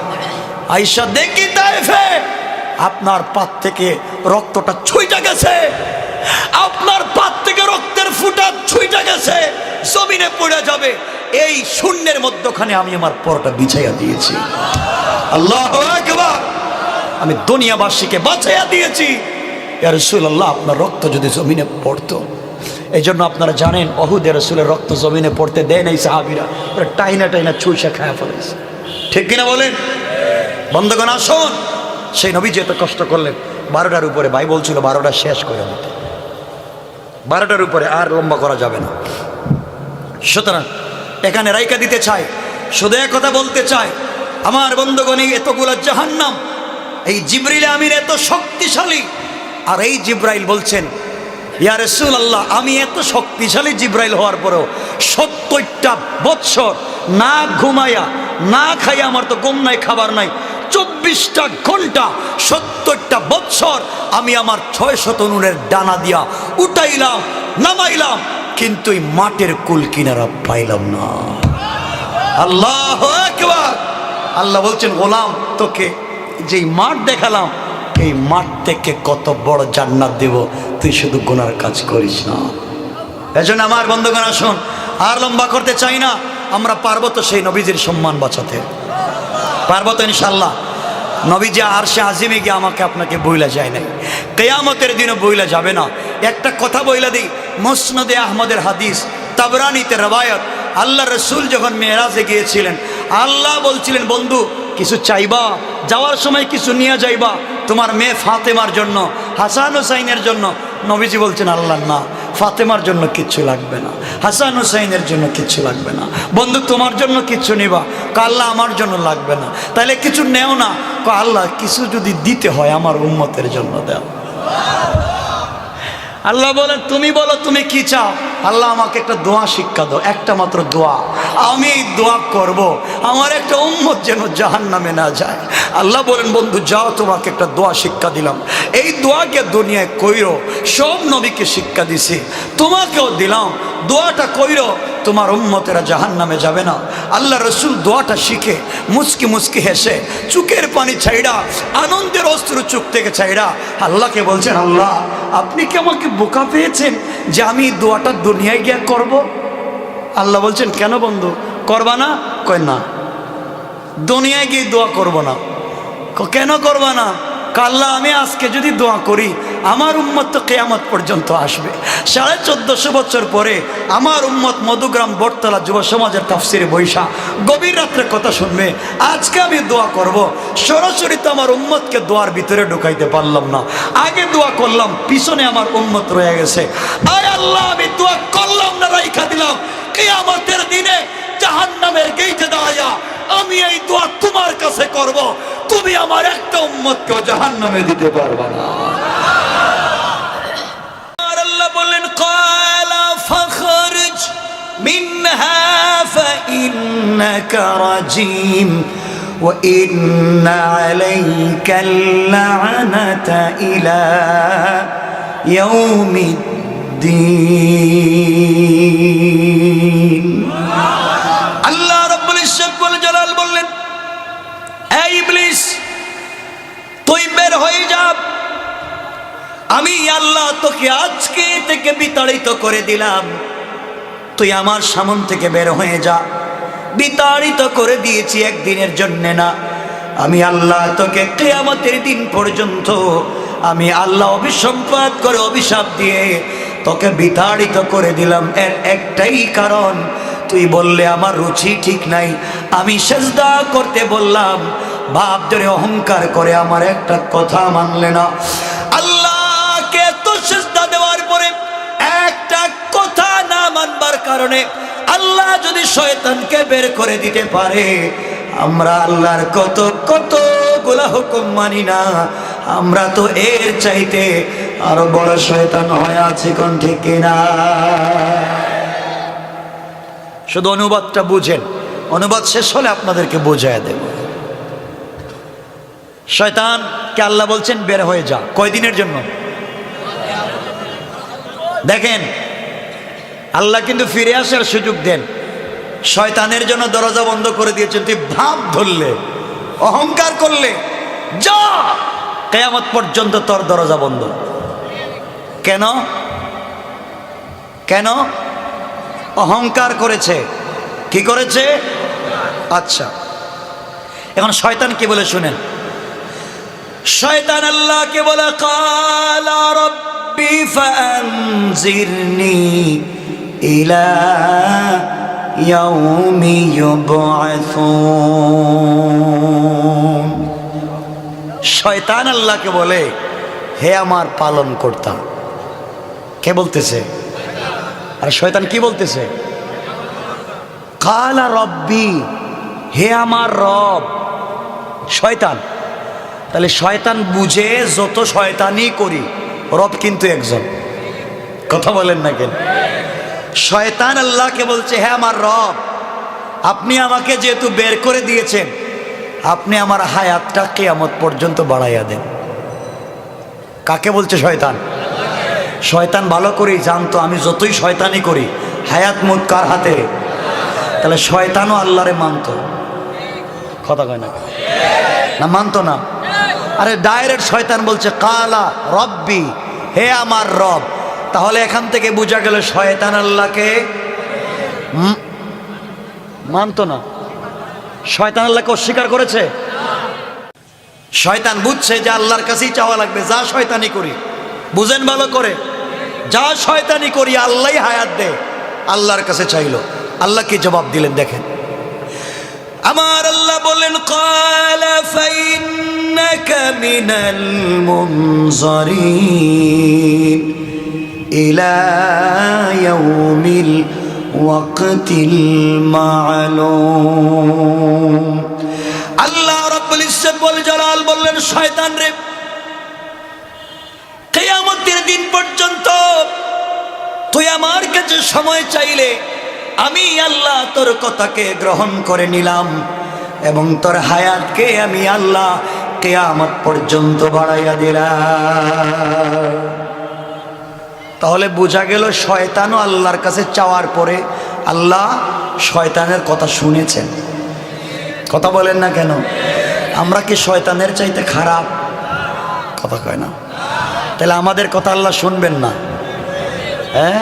আয়েশা দেখি তায়েফে আপনার পাত থেকে রক্তটা ছুঁইটা গেছে, আপনার পাত থেকে রক্তের ফুঁটা ছুঁইটা গেছে, জমিনে পড়ে যাবে। এই শূন্যের মধ্যখানে আমি আমার পরটা বিছাইয়া দিয়েছি। আল্লাহু আকবার। আমি দুনিয়াবাসীকে বাঁচাইয়া দিয়েছি। ইয়া রাসূলুল্লাহ, আপনার রক্ত যদি জমিনে পড়তো, এই জন্য আপনারা জানেন উহুদে রাসূলের রক্ত জমিনে পড়তে দেয় নাই সাহাবীরা, টাইনা টাইনা ছুঁইসা খায়া ফেলেছে। ঠিক কিনা বলেন? বন্ধুগণ আসুন, সেই নবী যে এত কষ্ট করলেন, 12টার উপরে, ভাই বলছিল 12টা শেষ করে মতো, 12টার উপরে আর লম্বা করা যাবে না। সুতরাং এখানে রাইকা দিতে চাই, শুধু এক কথা বলতে চাই, আমার বন্ধুগণ এই এতগুলা জাহান্নাম, এই জিবরিল আমিন এত শক্তিশালী, আর এই জিবরাইল বলছেন, ইয়া রাসূলুল্লাহ, আমি এত শক্তিশালী জিবরাইল হওয়ার পরেও 70টা বৎসর না ঘুমায়া না খাইয়া, আমার তো ঘুম নাই খাবার নাই, 24টা ঘন্টা 70টা বৎসর আমি আমার 600 নূরের ডানা দিয়া উঠাইলাম নামাইলাম, কিন্তু এই মাটির কুল কিনারা পাইলাম না। আল্লাহু আকবার। আল্লাহ বলছেন, গোলাম তোকে যেই মাঠ দেখালাম, এই মাঠ থেকে কত বড় জান্নাত দেব, তুই শুধু গুনার কাজ করিস না। এজন্য আমার বন্ধুগণ আসুন, আর লম্বা করতে চাই না, আমরা পারবো তো সেই নবীজির সম্মান বাঁচাতে। পারবো তো ইনশাল্লাহ? নবীজি আরশে আজিমে গিয়ে আমাকে আপনাকে বইলা যায় নাই, কিয়ামতের দিনও বইলা যাবে না। একটা কথা বইলা দিই, মুসনাদে আহমদের হাদিস, তাবরানীতে রওয়ায়াত, আল্লাহ রসুল যখন মেরাজে গিয়েছিলেন, আল্লাহ বলছিলেন, বন্ধু কিছু চাইবা, যাওয়ার সময় কিছু নিয়ে যাইবা তোমার মেয়ে ফাতেমার জন্য, হাসান হুসাইনের জন্য। নবীজি বলছেন, আল্লাহ না, ফাতেমার জন্য কিচ্ছু লাগবে না, হাসান হুসাইনের জন্য কিচ্ছু লাগবে না। বন্ধু তোমার জন্য কিচ্ছু নিবা? আল্লাহ আমার জন্য লাগবে না। তাহলে কিছু নেও না? আল্লাহ কিছু যদি দিতে হয় আমার উম্মতের জন্য দাও। আল্লাহ বলেন, তুমি বলো তুমি কি চাও? আল্লাহ আমাকে একটা দোয়া শিক্ষা দাও, একটা মাত্র দোয়া, আমি এই দোয়া করব, আমার একটা উম্মত যেন জাহান্নামে না যায়। আল্লাহ বলেন, বন্ধু যাও, তোমাকে একটা দোয়া শিক্ষা দিলাম, এই দোয়াকে দুনিয়ায় কইরো। সব নবীকে শিক্ষা দিছি, তোমাকেও দিলাম, দোয়াটা কইরো, তোমার উম্মতেরা জাহান্নামে যাবে না। আল্লাহ রসুল দোয়াটা শিখে মুচকি মুচকি হেসে চুকের পানি ছাইড়া, আনন্দের অস্ত্র চুক থেকে ছাইড়া আল্লাহকে বলছেন, আল্লাহ আপনি কি আমাকে বোকা পেয়েছেন যে আমি দোয়াটা দুনিয়ায় গিয়ে করব? আল্লাহ বলছেন, কেন বন্ধু করবা না? কয় না, দুনিয়ায় গিয়ে দোয়া করব না। কেন করবা না? আল্লাহ আমি আজকে যদি দোয়া করি আমার উম্মত তো কিয়ামত পর্যন্ত আসবে। 1450 বছর পরে আমার উম্মত মধুগ্রাম বটতলা যুব সমাজের তাফসিরে বৈশা গভীর রাত্রে কথা শুনবে। আজকে আমি দোয়া করব, সরাসরি তো আমার উম্মতকে দোয়ার ভিতরে ঢুকাইতে পারলাম না, আগে দোয়া করলাম, পিছনে আমার উম্মত রয়ে গেছে। আয় আল্লাহ আমি দোয়া করলাম না, রাইখা দিলাম, কিয়ামতের দিনে জাহান্নামের গেইটে দাঁড়ায়া আমি এই দোয়া তোমার কাছে করব, তুমি আমার একটা উম্মতকে জাহান্নামে দিতে পারবে না। আর আল্লাহ বললেন, ক্বালা ফাখরুজ মিনহা ফাইন্নাকা রাজিম ওয়া ইন্না আলাইকাল লা'নাতা ইলা ইয়াউমিদ্দিন। আল্লাহ রাব্বুল ইজ্জত ওয়াল জালাল বললেন, এই ইবলিস তুই বের হয়ে যা, আমি আল্লাহ তোকে আজকে থেকে বিতাড়িত করে দিলাম, তুই আমার সামন থেকে বের হয়ে যা। বিতাড়িত করে দিয়েছি একদিনের জন্য না, আমি আল্লাহ তোকে কিয়ামতের দিন পর্যন্ত আমি আল্লাহ অভিসম্পাত করে অভিশাপ দিয়ে তোকে বিতাড়িত করে দিলাম। এর একটাই কারণ, তুই বললে আমার রুচি ঠিক নাই, আমি সেজদা করতে বললাম, বাপ ধরে অহংকার করে আমার একটা কথা মানলে না। আল্লাহকে তো সেজদা দেওয়ার পরে একটা কথা না মানবার কারণে আল্লাহ যদি শয়তানকে বের করে দিতে পারে, আমরা আল্লাহর কত কতগুলা হুকুম মানি না, আমরা তো এর চাইতে আরো বড় শয়তান হয়ে আছি, কোন ঠিক কিনা? শুধু অনুবাদটা বুঝেন, অনুবাদ শেষ হলে আপনাদেরকে বোঝায় দেব। শয়তানকে আল্লাহ বলছেন বের হয়ে যা, কয়দিনের জন্য? দেখেন আল্লাহ কিন্তু ফিরে আসার সুযোগ দেন, শয়তানের জন্য দরজা বন্ধ করে দিয়েছেন। তুই ভাব ধরলে, অহংকার করলে, যা, কিয়ামত পর্যন্ত তোর দরজা বন্ধ। কেন? কেন? অহংকার করেছে। কি করেছে? আচ্ছা, এখন শয়তান কি বলে শুনেন। শয়তান আল্লাহকে বলে, ক্বালা রাব্বি ফাআনজিরনি ইলা ইয়াউমি ইউবআসুন। শয়তান আল্লাহকে বলে, হে আমার পালন কর্তা। কে বলতেছে? আর শয়তান কি বলতেছে? ক্বালা রাব্বি, হে আমার রব। শয়তান, তাহলে শয়তান বুঝে যত শয়তানি করি, রব কিন্তু একজন। কথা বলেন না কেন? শয়তান আল্লাহকে বলছে, হে আমার রব, আপনি আমাকে যেহেতু বের করে দিয়েছেন, আপনি আমার হায়াতটা কিয়ামত পর্যন্ত বাড়াইয়া দেন। কাকে বলছে? শয়তান। শয়তান ভালো করেই জানতো আমি যতই শয়তানি করি হায়াত মুত কার হাতে। তাহলে শয়তানও আল্লাহরে মানতো। কথা কয় না? না মানতো না? আরে ডাইরেক্ট শয়তান বলছে ক্বালা রব্বি, হে আমার রব। তাহলে এখান থেকে বোঝা গেল শয়তান আল্লাহকে মানতো না। শয়তান আল্লাহকে অস্বীকার করেছে? শয়তান বুঝছে যে আল্লাহর কাছেই চাওয়া লাগবে, যা শয়তানি করি, বুঝেন ভালো করে, যা শয়তানি করি আল্লাহই হায়াত দে, আল্লাহর কাছে চাইলো। আল্লাহ কি জবাব দিলেন দেখেন। আমার আল্লাহ বললেন ক্বালা ফাইন্নাকা মিনাল মুনজারিন ইলা ইয়াউমিল ওয়াক্তিল মা'লুম। আল্লাহ রাব্বুল ইজ্জত ওয়াল জালাল বললেন শয়তান রে, কিয়ামতের দিন পর্যন্ত তুই আমার কাছে সময় চাইলে আমি আল্লাহ তোর কথাকে গ্রহণ করে নিলাম এবং তোর হায়াতকে আমি আল্লাহ কিয়ামত পর্যন্ত বাড়াইয়া দিলাম। তাহলে বোঝা গেল শয়তানও আল্লাহর কাছে চাওয়ার পরে আল্লাহ শয়তানের কথা শুনেছেন। কথা বলেন না কেন? আমরা কি শয়তানের চাইতে খারাপ? কথা কয় না। তাহলে আমাদের কথা আল্লাহ শুনবেন না? হ্যাঁ,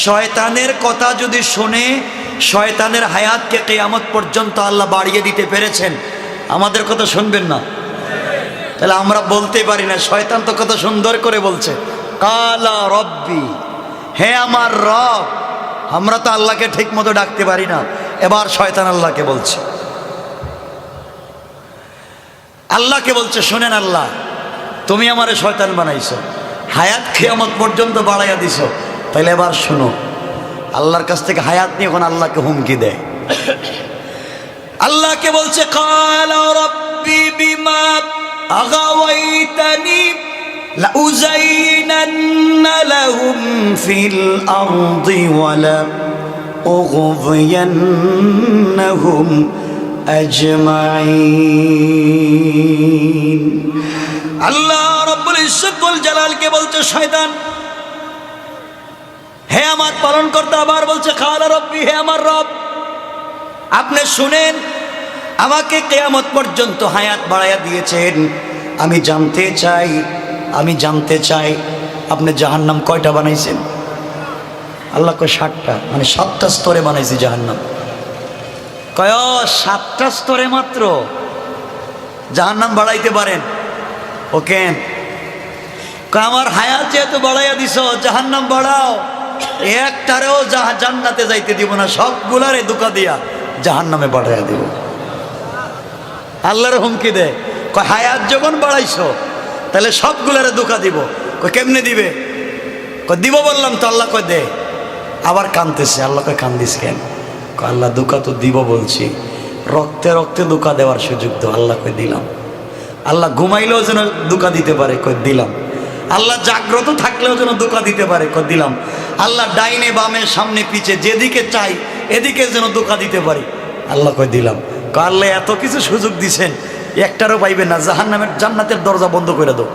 শয়তানের কথা যদি শুনে শয়তানের হায়াতকে কিয়ামত পর্যন্ত আল্লাহ বাড়িয়ে দিতে পেরেছেন, আমাদের কথা শুনবেন না? তাহলে আমরা বলতে পারি না, শয়তান তো কত সুন্দর করে বলছে কালা রব্বি, হে আমার রব। আমরা তো আল্লাহকে ঠিক মতো ডাকতে পারি না, এবার শয়তান আল্লাহকে বলছে, আল্লাহকে বলছে শোনেন আল্লাহ, তুমি আমারে শয়তান বানাইছো, হায়াত কিয়ামত পর্যন্ত বাড়াইয়া দিছো, তাহলে এবার শোনো। আল্লাহর কাছ থেকে হায়াত নিয়ে এখন আল্লাহকে হুমকি দেয়। আল্লাহকে বলছে ক্বালা রাব্বি বিমা আগাওয়াইতানি লাউযাইনান্না লাহুম ফিল আরদি ওয়া লা উগওয়িয়ান্নাহুম আজমাইন। আল্লাহ রাব্বুল ইজ্জত ওয়াল জালালকে বলছে শয়তান, হে আমার পালনকর্তা, আবার বলছে ক্বালা রব্বি, হে আমার রব, আপনি শুনেন, আমাকে কিয়ামত পর্যন্ত হায়াত বাড়াইয়া দিয়েছেন। আমি জানতে চাই আপনি জাহান্নাম কয়টা বানাইছেন? আল্লাহ কয় 7টা, মানে 7টা স্তরে বানাইছি জাহান্নাম। কয় 7টা স্তরে মাত্র জাহান্নাম বাড়াইতে পারেন? ও কেন? কয় আমার হায়াত যেহেতু বাড়াইয়া দিছ, জাহান্নাম বাড়াও, একটারেও জান্নাতে যাইতে দিব না, সবগুলারে ধোঁকা দিয়া জাহান্নামে বাড়াইয়া দিব। আল্লাহর হুমকি দেয়, কয় হায়াত যখন বাড়াইছো তাহলে সবগুলারে ধোঁকা দিব। কয় কেমনে দিবে? কয় দিব বললাম তো। আল্লাহ কয় দে। আবার কাঁদতেছে। আল্লাহ কয় কান্দিস কেন? কয় আল্লাহ ধোঁকা তো দিব বলছি, রক্তে রক্তে ধোঁকা দেওয়ার সুযোগ তো। আল্লাহ কয় দিলাম। আল্লাহ ঘুমাইলেও যেন ধোঁকা দিতে পারে, কয় দিলাম। আল্লাহ জাগ্রত থাকলেও যেন ধোঁকা দিতে পারে, কয় দিলাম। আল্লাহ ডাইনে বামে সামনে পিছে যেদিকে চাই এদিকে যেন ধোঁকা দিতে পারি, আল্লাহ কয় দিলাম। কয় আল্লাহ এত কিছু সুযোগ দিছেন, একটারও পাইবেন না, জাহান্নামের জান্নাতের দরজা বন্ধ করে দাও,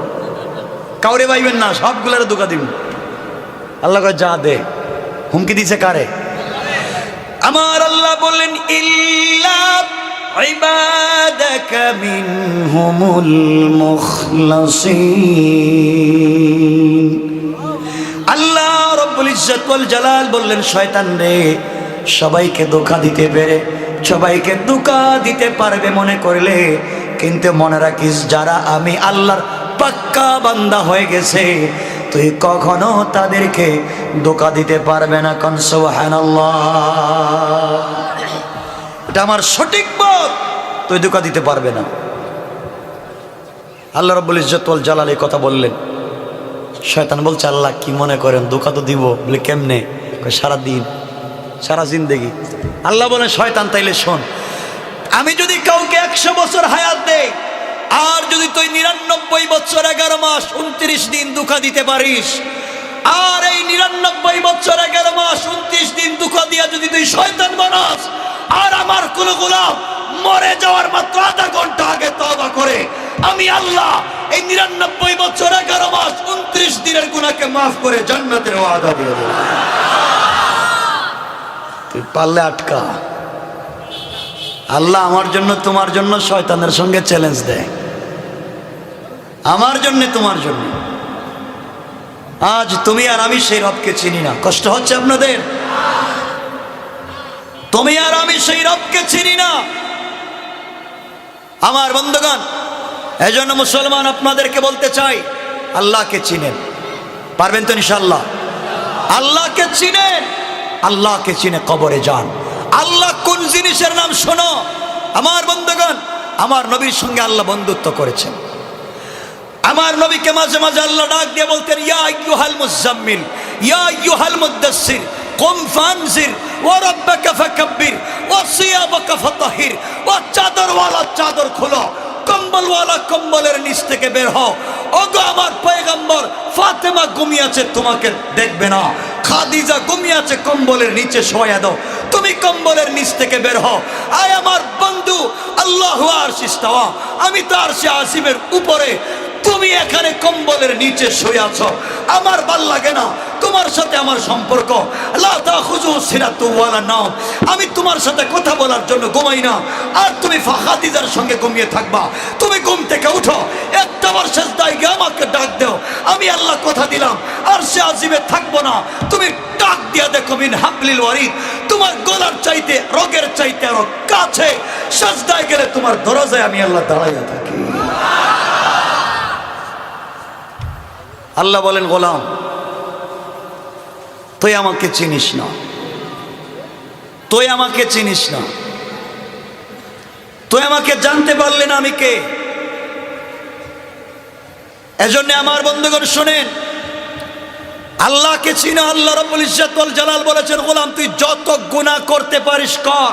কাউরে পাইবেন না, সবগুলারে ধোঁকা দিব। আল্লাহ কয় যা দে। হুমকি দিছে কারে? আমার আল্লাহ বললেন ইল্লা ইবাদাকা মিনহুমুল মুখলাসিন। আল্লাহ রাব্বুল ইজ্জত ওয়াল জালাল বললেন শয়তান রে, সবাইকে ধোঁকা দিতে পারবে মনে করলে, কিন্তু মনে রাখিস যারা আমি আল্লাহর পাক্কা বান্দা হয়ে গেছে তুই কখনো তাদেরকে ধোঁকা দিতে পারবে না। কোন সুবহানাল্লাহ। এটা আমার সঠিক পথ, তুই ধোঁকা দিতে পারবে না। আল্লাহ রাব্বুল ইজ্জত ওয়াল জালাল এই কথা বললেন। শয়তান বলছে আল্লাহ কি মনে করেন ধোঁকা তো দিব? বলে কেমনে? সারাদিন, সারা জিন্দেগি। আল্লাহ বলে শয়তান তাইলে শোন, আমি যদি কাউকে 100 বছর হায়াত দেই, আর যদি তুই 99 বছর 11 মাস 29 দিন ধোঁকা দিতে পারিস, আর এই 99 বছর 11 মাস 29 দিন ধোঁকা দিয়া যদি তুই শয়তান বানাস, আর আমার কোন গোলাম মরে যাওয়ার মাত্র আধা ঘন্টা আগে তওবা করে, আমি আল্লাহ এই 99 বছর 11 মাস 29 দিনের গুনাহকে মাফ করে জান্নাতের ওয়াদা দিয়ে দেব। তুই পারলে আটকা। আল্লাহ আমার জন্য তোমার জন্য শয়তানের সঙ্গে চ্যালেঞ্জ দেয়, আমার জন্য তোমার জন্য। আজ তুমি আর আমি সেই রবকে চিনি না। কষ্ট হচ্ছে আপনাদের? তুমি আর আমি সেই রবকে চিনি না। আমার বন্ধুগণ, এজন্য মুসলমান আপনাদেরকে বলতে চাই, আল্লাহকে চিনেন। পারবেন তো ইনশাআল্লাহ? আল্লাহকে চিনেন, আল্লাহকে চিনে কবরে যান। আল্লাহ কোন জিনিসের নাম শোনো। আমার বন্ধুগণ, আমার নবীর সঙ্গে আল্লাহ বন্ধুত্ব করেছেন। আমার নবীকে মাঝে মাঝে আল্লাহ ডাক দিয়ে বলতেন, ইয়া আইয়ুহাল মুজাম্মিল, ইয়া আইয়ুহাল মুদাসসির, কুম ফানজির, ওয়া রাব্বাকা ফাকাব্বির, ওয়া সিয়াবাকা ফাতাহির। ও চাদরওয়ালা চাদর খোলো, কম্বলওয়ালা কম্বলের নিচ থেকে বের হও। ওগো আমার পয়গম্বর, ফাতেমা ঘুমিয়ে আছে, তোমাকে দেখবে না। খাদিজা ঘুমিয়ে আছে, কম্বলের নিচে শোয়া দাও, তুমি কম্বলের নিচ থেকে বের হও। আয় আমার বন্ধু, আল্লাহু আরশে ইস্তাওয়া, আমি তো আরশে আসিমের উপরে, তুমি এখানে কম্বলের নিচে শুয়ে আছো। আমার ভাল লাগে না তোমার সাথে আমার সম্পর্ক। লা তাখুযু সিনাতু ওয়ালা নাওম, আমি তোমার সাথে কথা বলার জন্য ঘুমাই না, আর তুমি খাদিজার সঙ্গে ঘুমিয়ে থাকবা। তুমি ঘুম থেকে উঠো, একটা বার সিজদায় গিয়ে আমাকে ডাক দাও। আমি আল্লাহ কথা দিলাম আরশে আজিমে থাকবো না, তুমি ডাক দিয়া দেখো মিন হাবলিল ওয়ারিদ, তোমার গলার চাইতে রগের চাইতে আরো কাছে সিজদায় গেলে তোমার দরজায় আমি আল্লাহ দাঁড়াইয়া থাকি। আল্লাহ বলেন, গোলাম তুই আমাকে চিনিস না, তুই আমাকে চিনিস না, তুই আমাকে জানতে পারলি না আমি কে। এজন্য আমার বন্ধুগণ শুনেন, আল্লাহকে চিনো। আল্লাহ রাব্বুল ইজ্জত ওয়াল জালাল বলেছেন, গোলাম তুই যত গুনাহ করতে পারিস কর,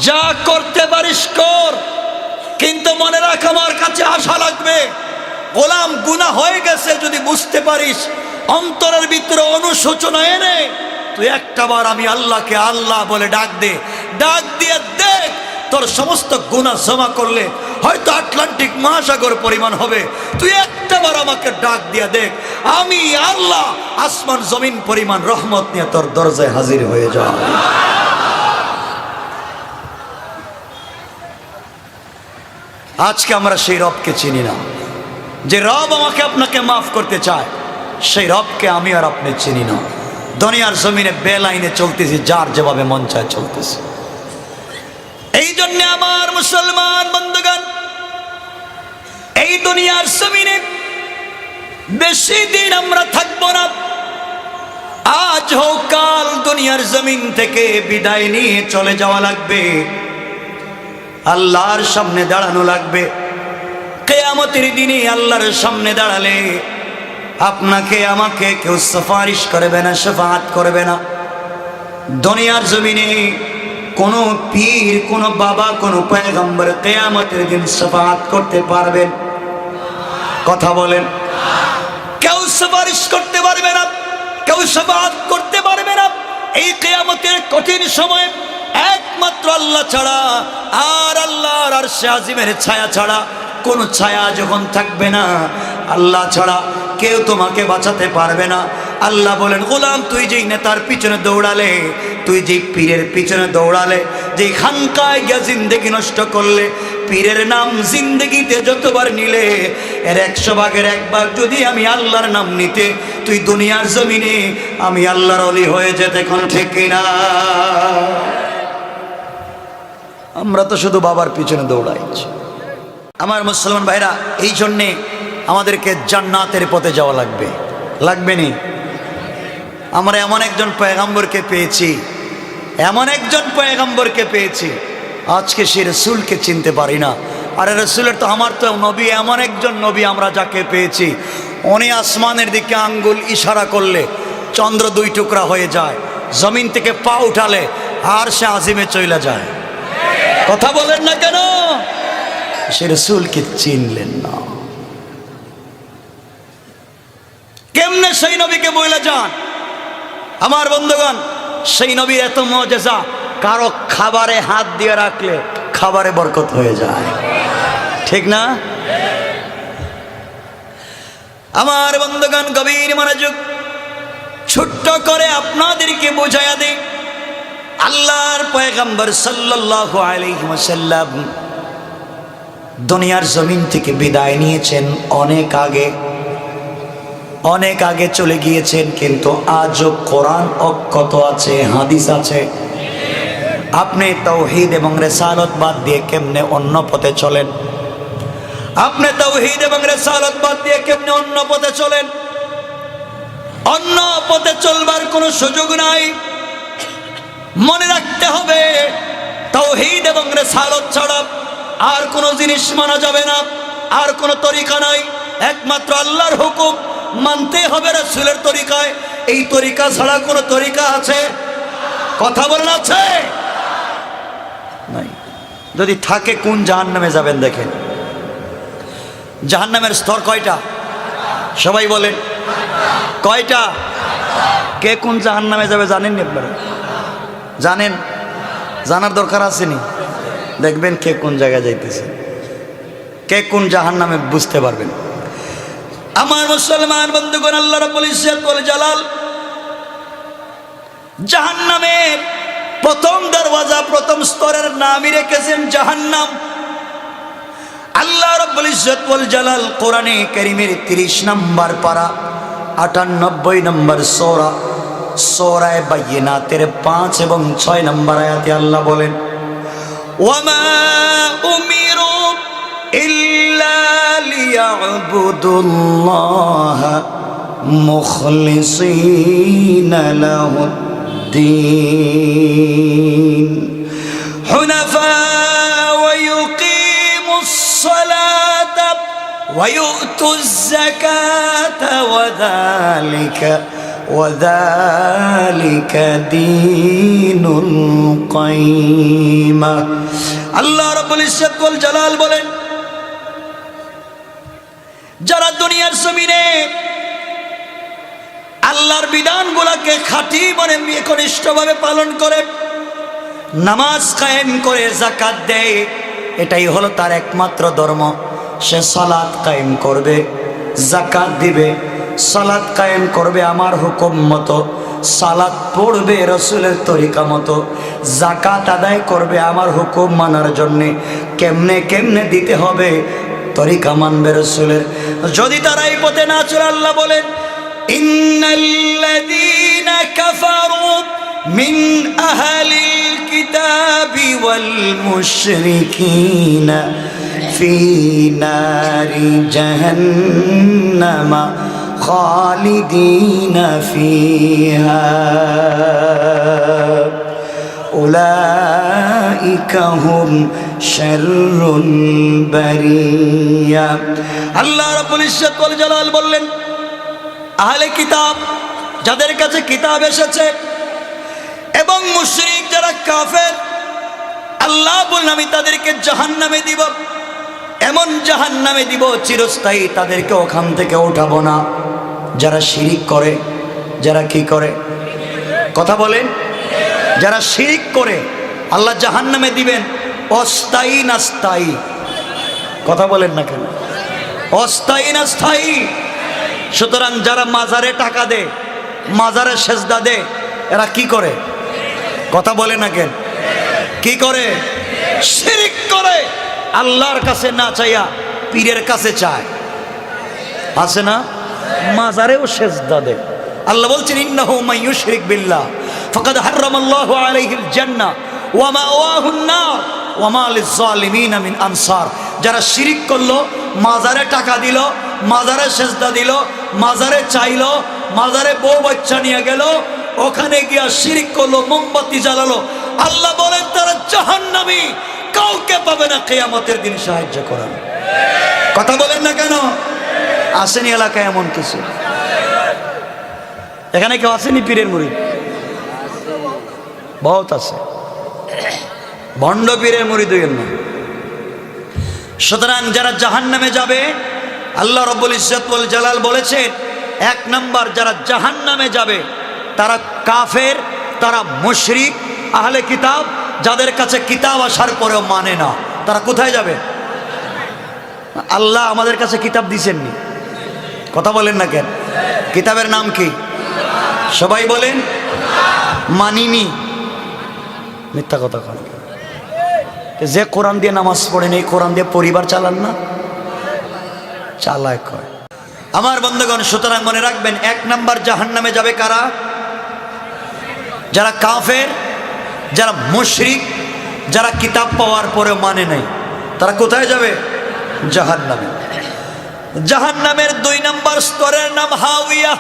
যা করতে পারিস কর, কিন্তু মনে রাখ আমার কাছে আশা লাগবে। গোলাম গুনাহ হয়ে গেছে যদি বুঝতে পারিস, অন্তরের ভিতরে অনুশোচনা এনে তুই একটা বার আমি আল্লাহকে আল্লাহ বলে ডাক দে। ডাক দিয়ে দেখ, তোর সমস্ত গুনাহ জমা করলে হয়তো আটলান্টিক মহাসাগর পরিমাণ হবে। তুই একটা বার আমাকে ডাক দিয়ে দেখ, আমি আল্লাহ আসমান জমিন পরিমাণ রহমত নিয়ে তোর দরজায় হাজির হয়ে যা। আজকে আমরা সেই রবকে চিনি না, যে রব আমাকে আপনাকে মাফ করতে চায়, সেই রবকে আমি আর আপনি চিনি না। দুনিয়ার জমিনে বেলাইনে চলতেছি, যার যেভাবে মন চায় চলতেছি। এই জন্য আমার মুসলমান বন্ধুগণ, এই দুনিয়ার জমিনে বেশি দিন আমরা থাকবো না। আজ হোক কাল দুনিয়ার জমিন থেকে বিদায় নিয়ে চলে যাওয়া লাগবে, আল্লাহর সামনে দাঁড়ানো লাগবে। কিয়ামতের দিনে আল্লাহর সামনে দাঁড়ালে আপনাকে আমাকে কেউ সুপারিশ করবে না, শাফাআত করবে না। দুনিয়ার জমিনে কোনো পীর, কোনো বাবা, কোনো পয়গম্বর কিয়ামতের দিন শাফাআত করতে পারবেন? কথা বলেন। কেউ সুপারিশ করতে পারবে না, কেউ শাফাআত করতে পারবে না এই কিয়ামতের কঠিন সময়, একমাত্র আল্লাহ ছাড়া। আর আল্লাহর আরশে আজিমের ছায়া ছাড়া কোনো ছায়া যখন থাকবে না, আল্লাহ ছাড়া কেউ তোমাকে বাঁচাতে পারবে না। আল্লাহ বলেন, গোলাম তুই যেই নেতার পিছনে দৌড়ালে, তুই যেই পীরের পিছনে দৌড়ালে, যেই খানকায় গিয়া জিন্দেগি নষ্ট করলে, পীরের নাম জিন্দেগিতে যতবার নিলে এর 100 ভাগের 1 ভাগ যদি আমি আল্লাহর নাম নিতে, তুই দুনিয়ার জমিনে আমি আল্লাহর ওলি হয়ে যেতে। কোন ঠিক কিনা? আমরা তো শুধু বাবার পিছনে দৌড়াইছি। আমার মুসলমান ভাইরা, এই জন্যে আমাদেরকে জান্নাতের পথে যাওয়া লাগবে, লাগবে নি? আমরা এমন একজন পয়গম্বরকে পেয়েছি, এমন একজন পয়গম্বরকে পেয়েছি, আজকে সে রসুলকে চিনতে পারি না। আরে রসুলের তো, আমার তো নবী, এমন একজন নবী আমরা যাকে পেয়েছি, উনি আসমানের দিকে আঙ্গুল ইশারা করলে চন্দ্র 2 টুকরা হয়ে যায়, জমিন থেকে পা উঠালে আর সে আজিমে চলে যায়। কথা বলেন না কেন? সে রসুলকে চিনলেন না। কেমনে সেই নবীকে বইলা যান? আমার বন্ধুগণ, সেই নবীর এত মুজিজা, কারো খাবারে হাত দিয়ে রাখলে খাবারে বরকত হয়ে যায়, ঠিক না? আমার বন্ধুগণ, গভীর মনোযোগ, ছোট্ট করে আপনাদেরকে বোঝায়া দেই, আল্লাহর পয়গম্বর সাল্লাল্লাহু আলাইহি ওয়াসাল্লাম দুনিয়ার জমিন থেকে বিদায় নিয়েছেন অনেক আগে, অনেক আগে চলে গিয়েছেন, কিন্তু আজও কোরআন অক্ষত আছে, হাদিস আছে। আপনি তাওহীদ এবং রিসালাত বাদ দিয়ে কেমনে অন্য পথে চলেন? আপনি তাওহীদ এবং রিসালাত বাদ দিয়ে কেমনে অন্য পথে চলেন? অন্য পথে চলবার কোনো সুযোগ নাই। মনে রাখতে হবে তাওহীদ এবং রিসালাত ছাড়া আর কোনো জিনিস মানা যাবে না, আর কোনো তরিকা নাই। একমাত্র আল্লাহর হুকুম মানতে হবে রাসূলের তরিকায়। এই তরিকা ছাড়া কোনো তরিকা আছে? কথা বলেন আছে? নাই। যদি থাকে কোন জাহান্নামে যাবেন দেখেন। জাহান্নামের স্তর কয়টা? সবাই বলেন কয়টা? কে কোন জাহান্নামে যাবে জানেন আপনারা? জানেন? জানার দরকার আসেনি? দেখবেন কে কোন জায়গায় যাইতেছে, কে কোন জাহান্নামে বুঝতে পারবেন। আমার মুসলমান বন্ধুগণ, আল্লাহ রাব্বুল ইজ্জত ওয়াল জালাল জাহান্নামের প্রথম দরওয়াজা, প্রথম স্তরের নামই রেখেছেন জাহান্নাম। আল্লাহ রাব্বুল ইজ্জত ওয়াল জালাল কোরআনে কারীমের 30 নম্বর পারা 98 নম্বর সূরা বাইয়িনাতের 5 এবং 6 নম্বর আয়াতে আল্লাহ বলেন, ওয়ামা উমিরু ইল্লা লিয়া'বুদুল্লাহা মুখলিসিনা লাহুদ্দীন হুনাফা ওয়া ইউকিমুস সালাতা ওয়া ইউতুজ যাকাতা ওয়াযালিকা দীনুল কাইয়্যিমা। আল্লাহ রাব্বুল ইজ্জত ওয়াল জালাল বলেন, যারা দুনিয়ার জমিনে আল্লাহর বিধানগুলোকে খাঁটি মনে একনিষ্ঠভাবে পালন করে, নামাজ কায়েম করে, যাকাত দেয়, এটাই হলো তার একমাত্র ধর্ম। সে সালাত কায়েম করবে, যাকাত দিবে, সালাত কায়েম করবে আমার হুকুম মতো, সালাত পড়বে রাসূলের তরিকা মতো, যাকাত আদায় করবে আমার হুকুম মানার জন্যে। কেমনে কেমনে দিতে হবে তরিকা মানবে রাসূলের। যদি তারা এই পথে না চলে, আল্লাহ বলেন, ইন্নাল্লাযীনা কাফারু মিন আহলিল কিতাবি ওয়াল মুশরিকিনা ফি নারি জাহান্নামা খালিদিনা ফিহা উলাইকা হুম শাররুল বারিয়া। আল্লাহ রাব্বুল ইজ্জত ওয়াল জালাল বললেন, আহলে কিতাব যাদের কাছে কিতাব এসেছে এবং মুশরিক যারা কাফের, আল্লাহ বলেন আমি তাদেরকে জাহান্নামে দিব, এমন জাহান্নামে দিব চিরস্থায়ী, তাদেরকে ওখান থেকে উঠাবো না। যারা শিরিক করে, যারা কি করে, কথা বলেন, যারা শিরিক করে আল্লাহ জাহান্নামে দিবেন অস্থায়ী না স্থায়ী? কথা বলেন না কেন? অস্থায়ী না স্থায়ী? সুতরাং যারা মাজারে টাকা দেয়, মাজারে সেজদা দেয়, এরা কি করে? কথা বলে না কেন? কি করে? শিরিক করে। আল্লাহর কাছে না চাইয়া পীরের কাছে চায়, আছে না? মাজারেও সেজদা দেয়। আল্লাহ বলছেন, ইন্নাহু মান ইউশরিক বিল্লাহ ফাকাদ হারামাল্লাহু আলাইহিল জান্নাহ ওয়া মাওয়াহুন নার ওয়া মা লিয-যালিমিনা মিন আনসার। যারা শিরিক করলো, মাজারে টাকা দিল, মাজারে সেজদা দিল, মাজারে চাইলো, মাজারে বউ বাচ্চা নিয়ে গেল, ওখানে গিয়া শিরিক করলো, মোমবাতি জ্বালালো, আল্লাহ বলেন তারা জাহান্নামী, কাউকে পাবে না কিয়ামতের দিন সাহায্য করার। কথা বলেন না কেন? আসেনি এলাকায় এমন কিছু? এখানে কেউ আসেনি পীরের মুরিদ? বহুত আছে, ভণ্ড পীরের মুরিদ হইল না। সুতরাং যারা জাহান্নামে যাবে, আল্লাহ রাব্বুল ইজ্জত ওয়াল জালাল বলেছেন, এক নাম্বার যারা জাহান্নামে যাবে তারা কাফের, তারা মুশরিক, আহলে কিতাব, যাদের কাছে কিতাব আসার পরেও মানে না। তারা কোথায় যাবে? আল্লাহ আমাদের কাছে কিতাব দিছেননি, কথা বলেন না কেন? কিতাবের নাম কি? সবাই বলেন মানিনি। মিথ্যা কথা কন। যে কোরআন দিয়ে নামাজ পড়েন, এই কোরআন দিয়ে পরিবার চালান না? চালায় কয়। আমার বন্ধুগণ, সুতরাং মনে রাখবেন, এক নাম্বার জাহান্নামে যাবে কারা? যারা কাফের, যারা মুশরিক, যারা কিতাব পাওয়ার পরেও মানে নাই, তারা কোথায় যাবে? জাহান্নামে। জাহান্নামের 2 নম্বর স্তরের নাম হাওয়া।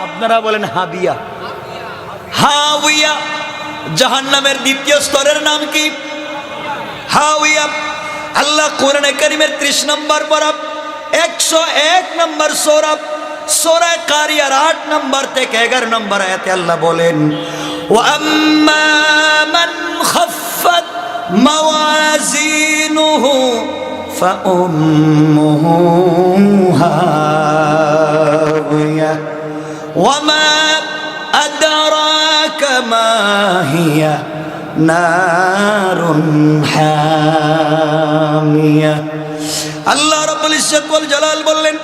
আপনারা বলেন হাবিয়া। হাওয়া। জাহান্নামের 2য় স্তরের নাম কি? হাওয়া। আল্লাহ কোরআনে কারীমের 30 নম্বর পারা 101 নম্বর সূরা কারিয়ার 8 নম্বর থেকে 11 নম্বর আয়াতে আল্লাহ বলেন, ওয়া আম্মা মান খাফফাত মাওয়াজিনুহু ফাউম্মুহু হাওয়া ওয়া মা আদরাকা মা হিয়া নারুন হামিয়া। আল্লাহ রাব্বুল ইজ্জত ওয়াল জালাল বললেন,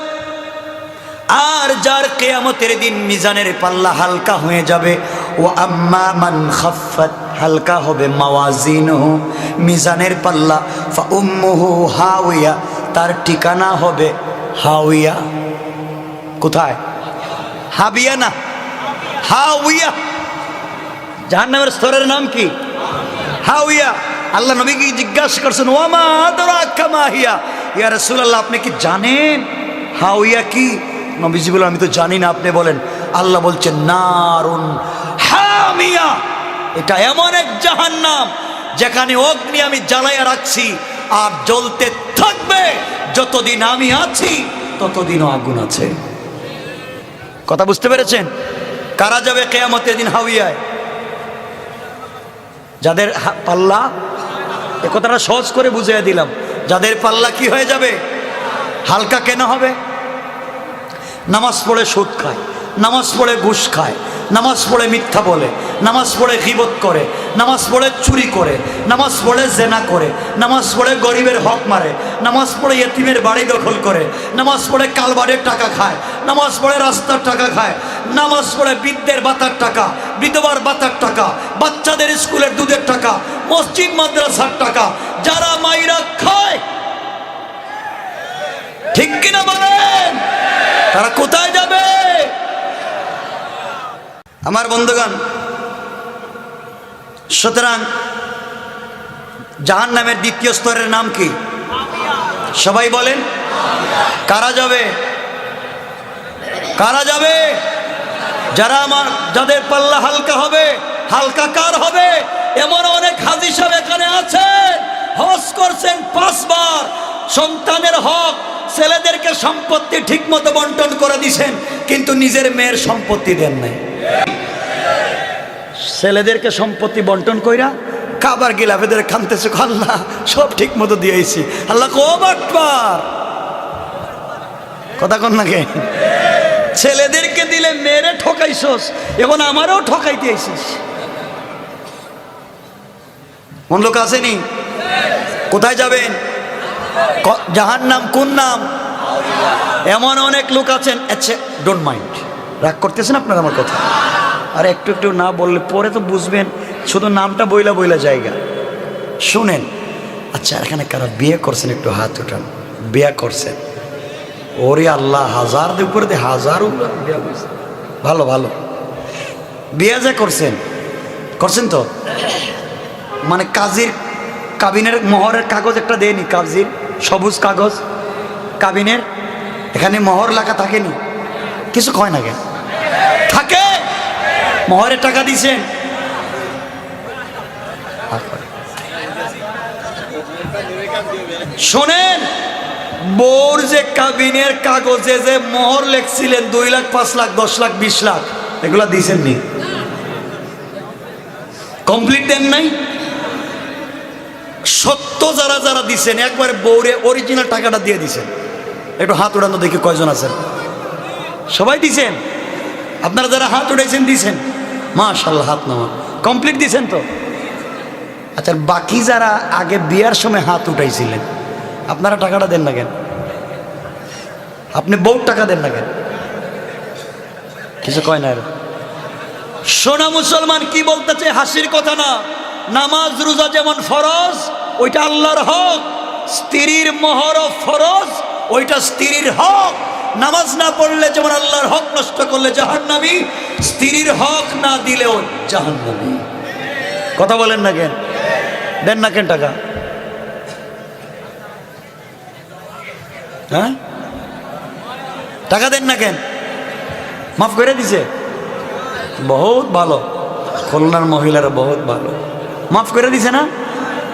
আর যার কিয়ামতের দিন মিজানের পাল্লা হালকা হয়ে যাবে, ও আম্মা মান খাফফাত, হালকা হবে মাওয়াজিনুহু, মিজানের পাল্লা, ফা উম্মুহু হাওয়া, তার ঠিকানা হবে হাওয়া। কোথায়? হাবিয়া না, হাওয়া। জাহান্নামের স্তরের নাম কি? হাওয়া। আল্লাহ নবীকে জিজ্ঞাসা করছেন, ওয়া মা আদরাকা মা হিয়া, ইয়া রাসূলুল্লাহ আপনি কি জানেন হাওয়া কি? নবীজি বলেন, আমি তো জানি না, আপনি বলেন। আল্লাহ বলছেন, নারুন হামিয়া, এটা এমন এক জাহান্নাম যেখানে অগ্নি আমি জ্বালাইয়া রাখছি আর জ্বলতে থাকবে, যতদিন আমি আছি ততদিনও আগুন আছে। কথা বুঝতে পেরেছেন? কারা যাবে কিয়ামতের দিন হাওয়ায়? যাদের পাল্লা, এ কথাটা সহজ করে বুঝিয়ে দিলাম, যাদের পাল্লা কি হয়ে যাবে? হালকা কেন হবে? নামাজ পড়ে সুদ খায়, নামাজ পড়ে ঘুষ খায়, নামাজ পড়ে মিথ্যা বলে, নামাজ পড়ে গীবত করে, নামাজ পড়ে চুরি করে, নামাজ পড়ে জেনা করে, নামাজ পড়ে গরিবের হক মারে, নামাজ পড়ে ইয়েতিমের বাড়ি দখল করে, নামাজ পড়ে কালবারের টাকা খায়, নামাজ পড়ে রাস্তার টাকা খায়, নামাজ পড়ে বৃদ্ধের বাতার টাকা, বিধবার বাতার টাকা, বাচ্চাদের স্কুলের দুধের টাকা, মসজিদ মাদ্রাসার টাকা যারা মাইরা খায়, ঠিক কিনা বলেন? তারা কোথায় যাবে? আমার বন্ধুগণ, সুতরাং জাহান্নামের 2য় স্তরের নাম কি? সবাই বলেন। কারা যাবে? কারা যাবে? যারা যাদের পাল্লা হালকা হবে। হালকা কার হবে? এমন অনেক হাজী সাহেব এখানে আছেন, হজ করছেন 5 বার, সন্তানের হক, ছেলেদেরকে সম্পত্তি ঠিক মতো বন্টন করে দিছেন, কিন্তু নিজের মেয়ের সম্পত্তি দেন নাই। ছেলেদেরকে সম্পত্তি বন্টন কইরা খাবার গিলাফেদের খানতেছে, আল্লাহ সব ঠিক মতো দিয়েছি। আল্লাহ কবার কথা কন নাকি? ছেলেদেরকে দিলে মেরে ঠকাইছস, এখন আমারও ঠকাইতে আইছিস। কোন লোক আসেনি? কোথায় যাবেন? জাহান্নাম। কোন নাম? এমন অনেক লোক আছেন। আচ্ছা, ডোন্ট মাইন্ড, রাগ করতেছেন আপনারা আমার কথা? আর একটু একটু না বললে পরে তো বুঝবেন, শুধু নামটা বইলা বইলা জায়গা শুনেন। আচ্ছা, এখানে কারা বিয়ে করছেন? একটু হাত উঠান। বিয়ে করছেন? ওরে আল্লাহ, হাজার উপরে দিয়ে হাজার ভালো ভালো বিয়ে যে করছেন, করছেন তো? মানে কাজীর কাবিনের মোহরের কাগজ একটা দেয়নি? কাজীর সবুজ কাগজ কাবিনের, এখানে মোহর লেখা থাকেনি? কিছু কয় না কেন? থাকে। মোহরের টাকা দিছেন? শোনেন, বোর যে কাবিনের কাগজে যে মোহর লেখছিলেন 2 লাখ, 5 লাখ, 10 লাখ, 20 লাখ, এগুলা দিছেন নি? কমপ্লিট দেন নাই? সত্য যারা যারা দিছেন একবারে বউরে অরিজিনাল টাকাটা দিয়ে দিছেন। একটু হাত উড়ানো দেখি কয়জন আছেন? সবাই দিছেন? আপনারা যারা হাত উঠাইছেন দিছেন? মাশাআল্লাহ, হাত নামা। কমপ্লিট দিছেন তো? আচ্ছা, বাকি যারা আগে বিয়ার সময় হাত উঠাইছিলেন, আপনারা টাকাটা দেন না কেন? আপনি বউর টাকা দেন না কেন? কিছু কয় না। সোনা মুসলমান কি বলতেছে? হাসির কথা না। নামাজ রোজা যেমন ফরজ, ওইটা আল্লাহর হক। স্ত্রীর মোহরও ফরজ, ওইটা স্ত্রীর হক। নামাজ না পড়লে যেমন আল্লাহর হক নষ্ট করলে জাহান্নামী, স্ত্রীর হক না দিলেও জাহান্নামী। কথা বলেন না কেন? দেন না কেন টাকা? হ্যাঁ, টাকা দেন না কেন? মাফ করে দিছে, বহুত ভালো। খুলনার মহিলারা বহুত ভালো, মাফ করে দিছে না?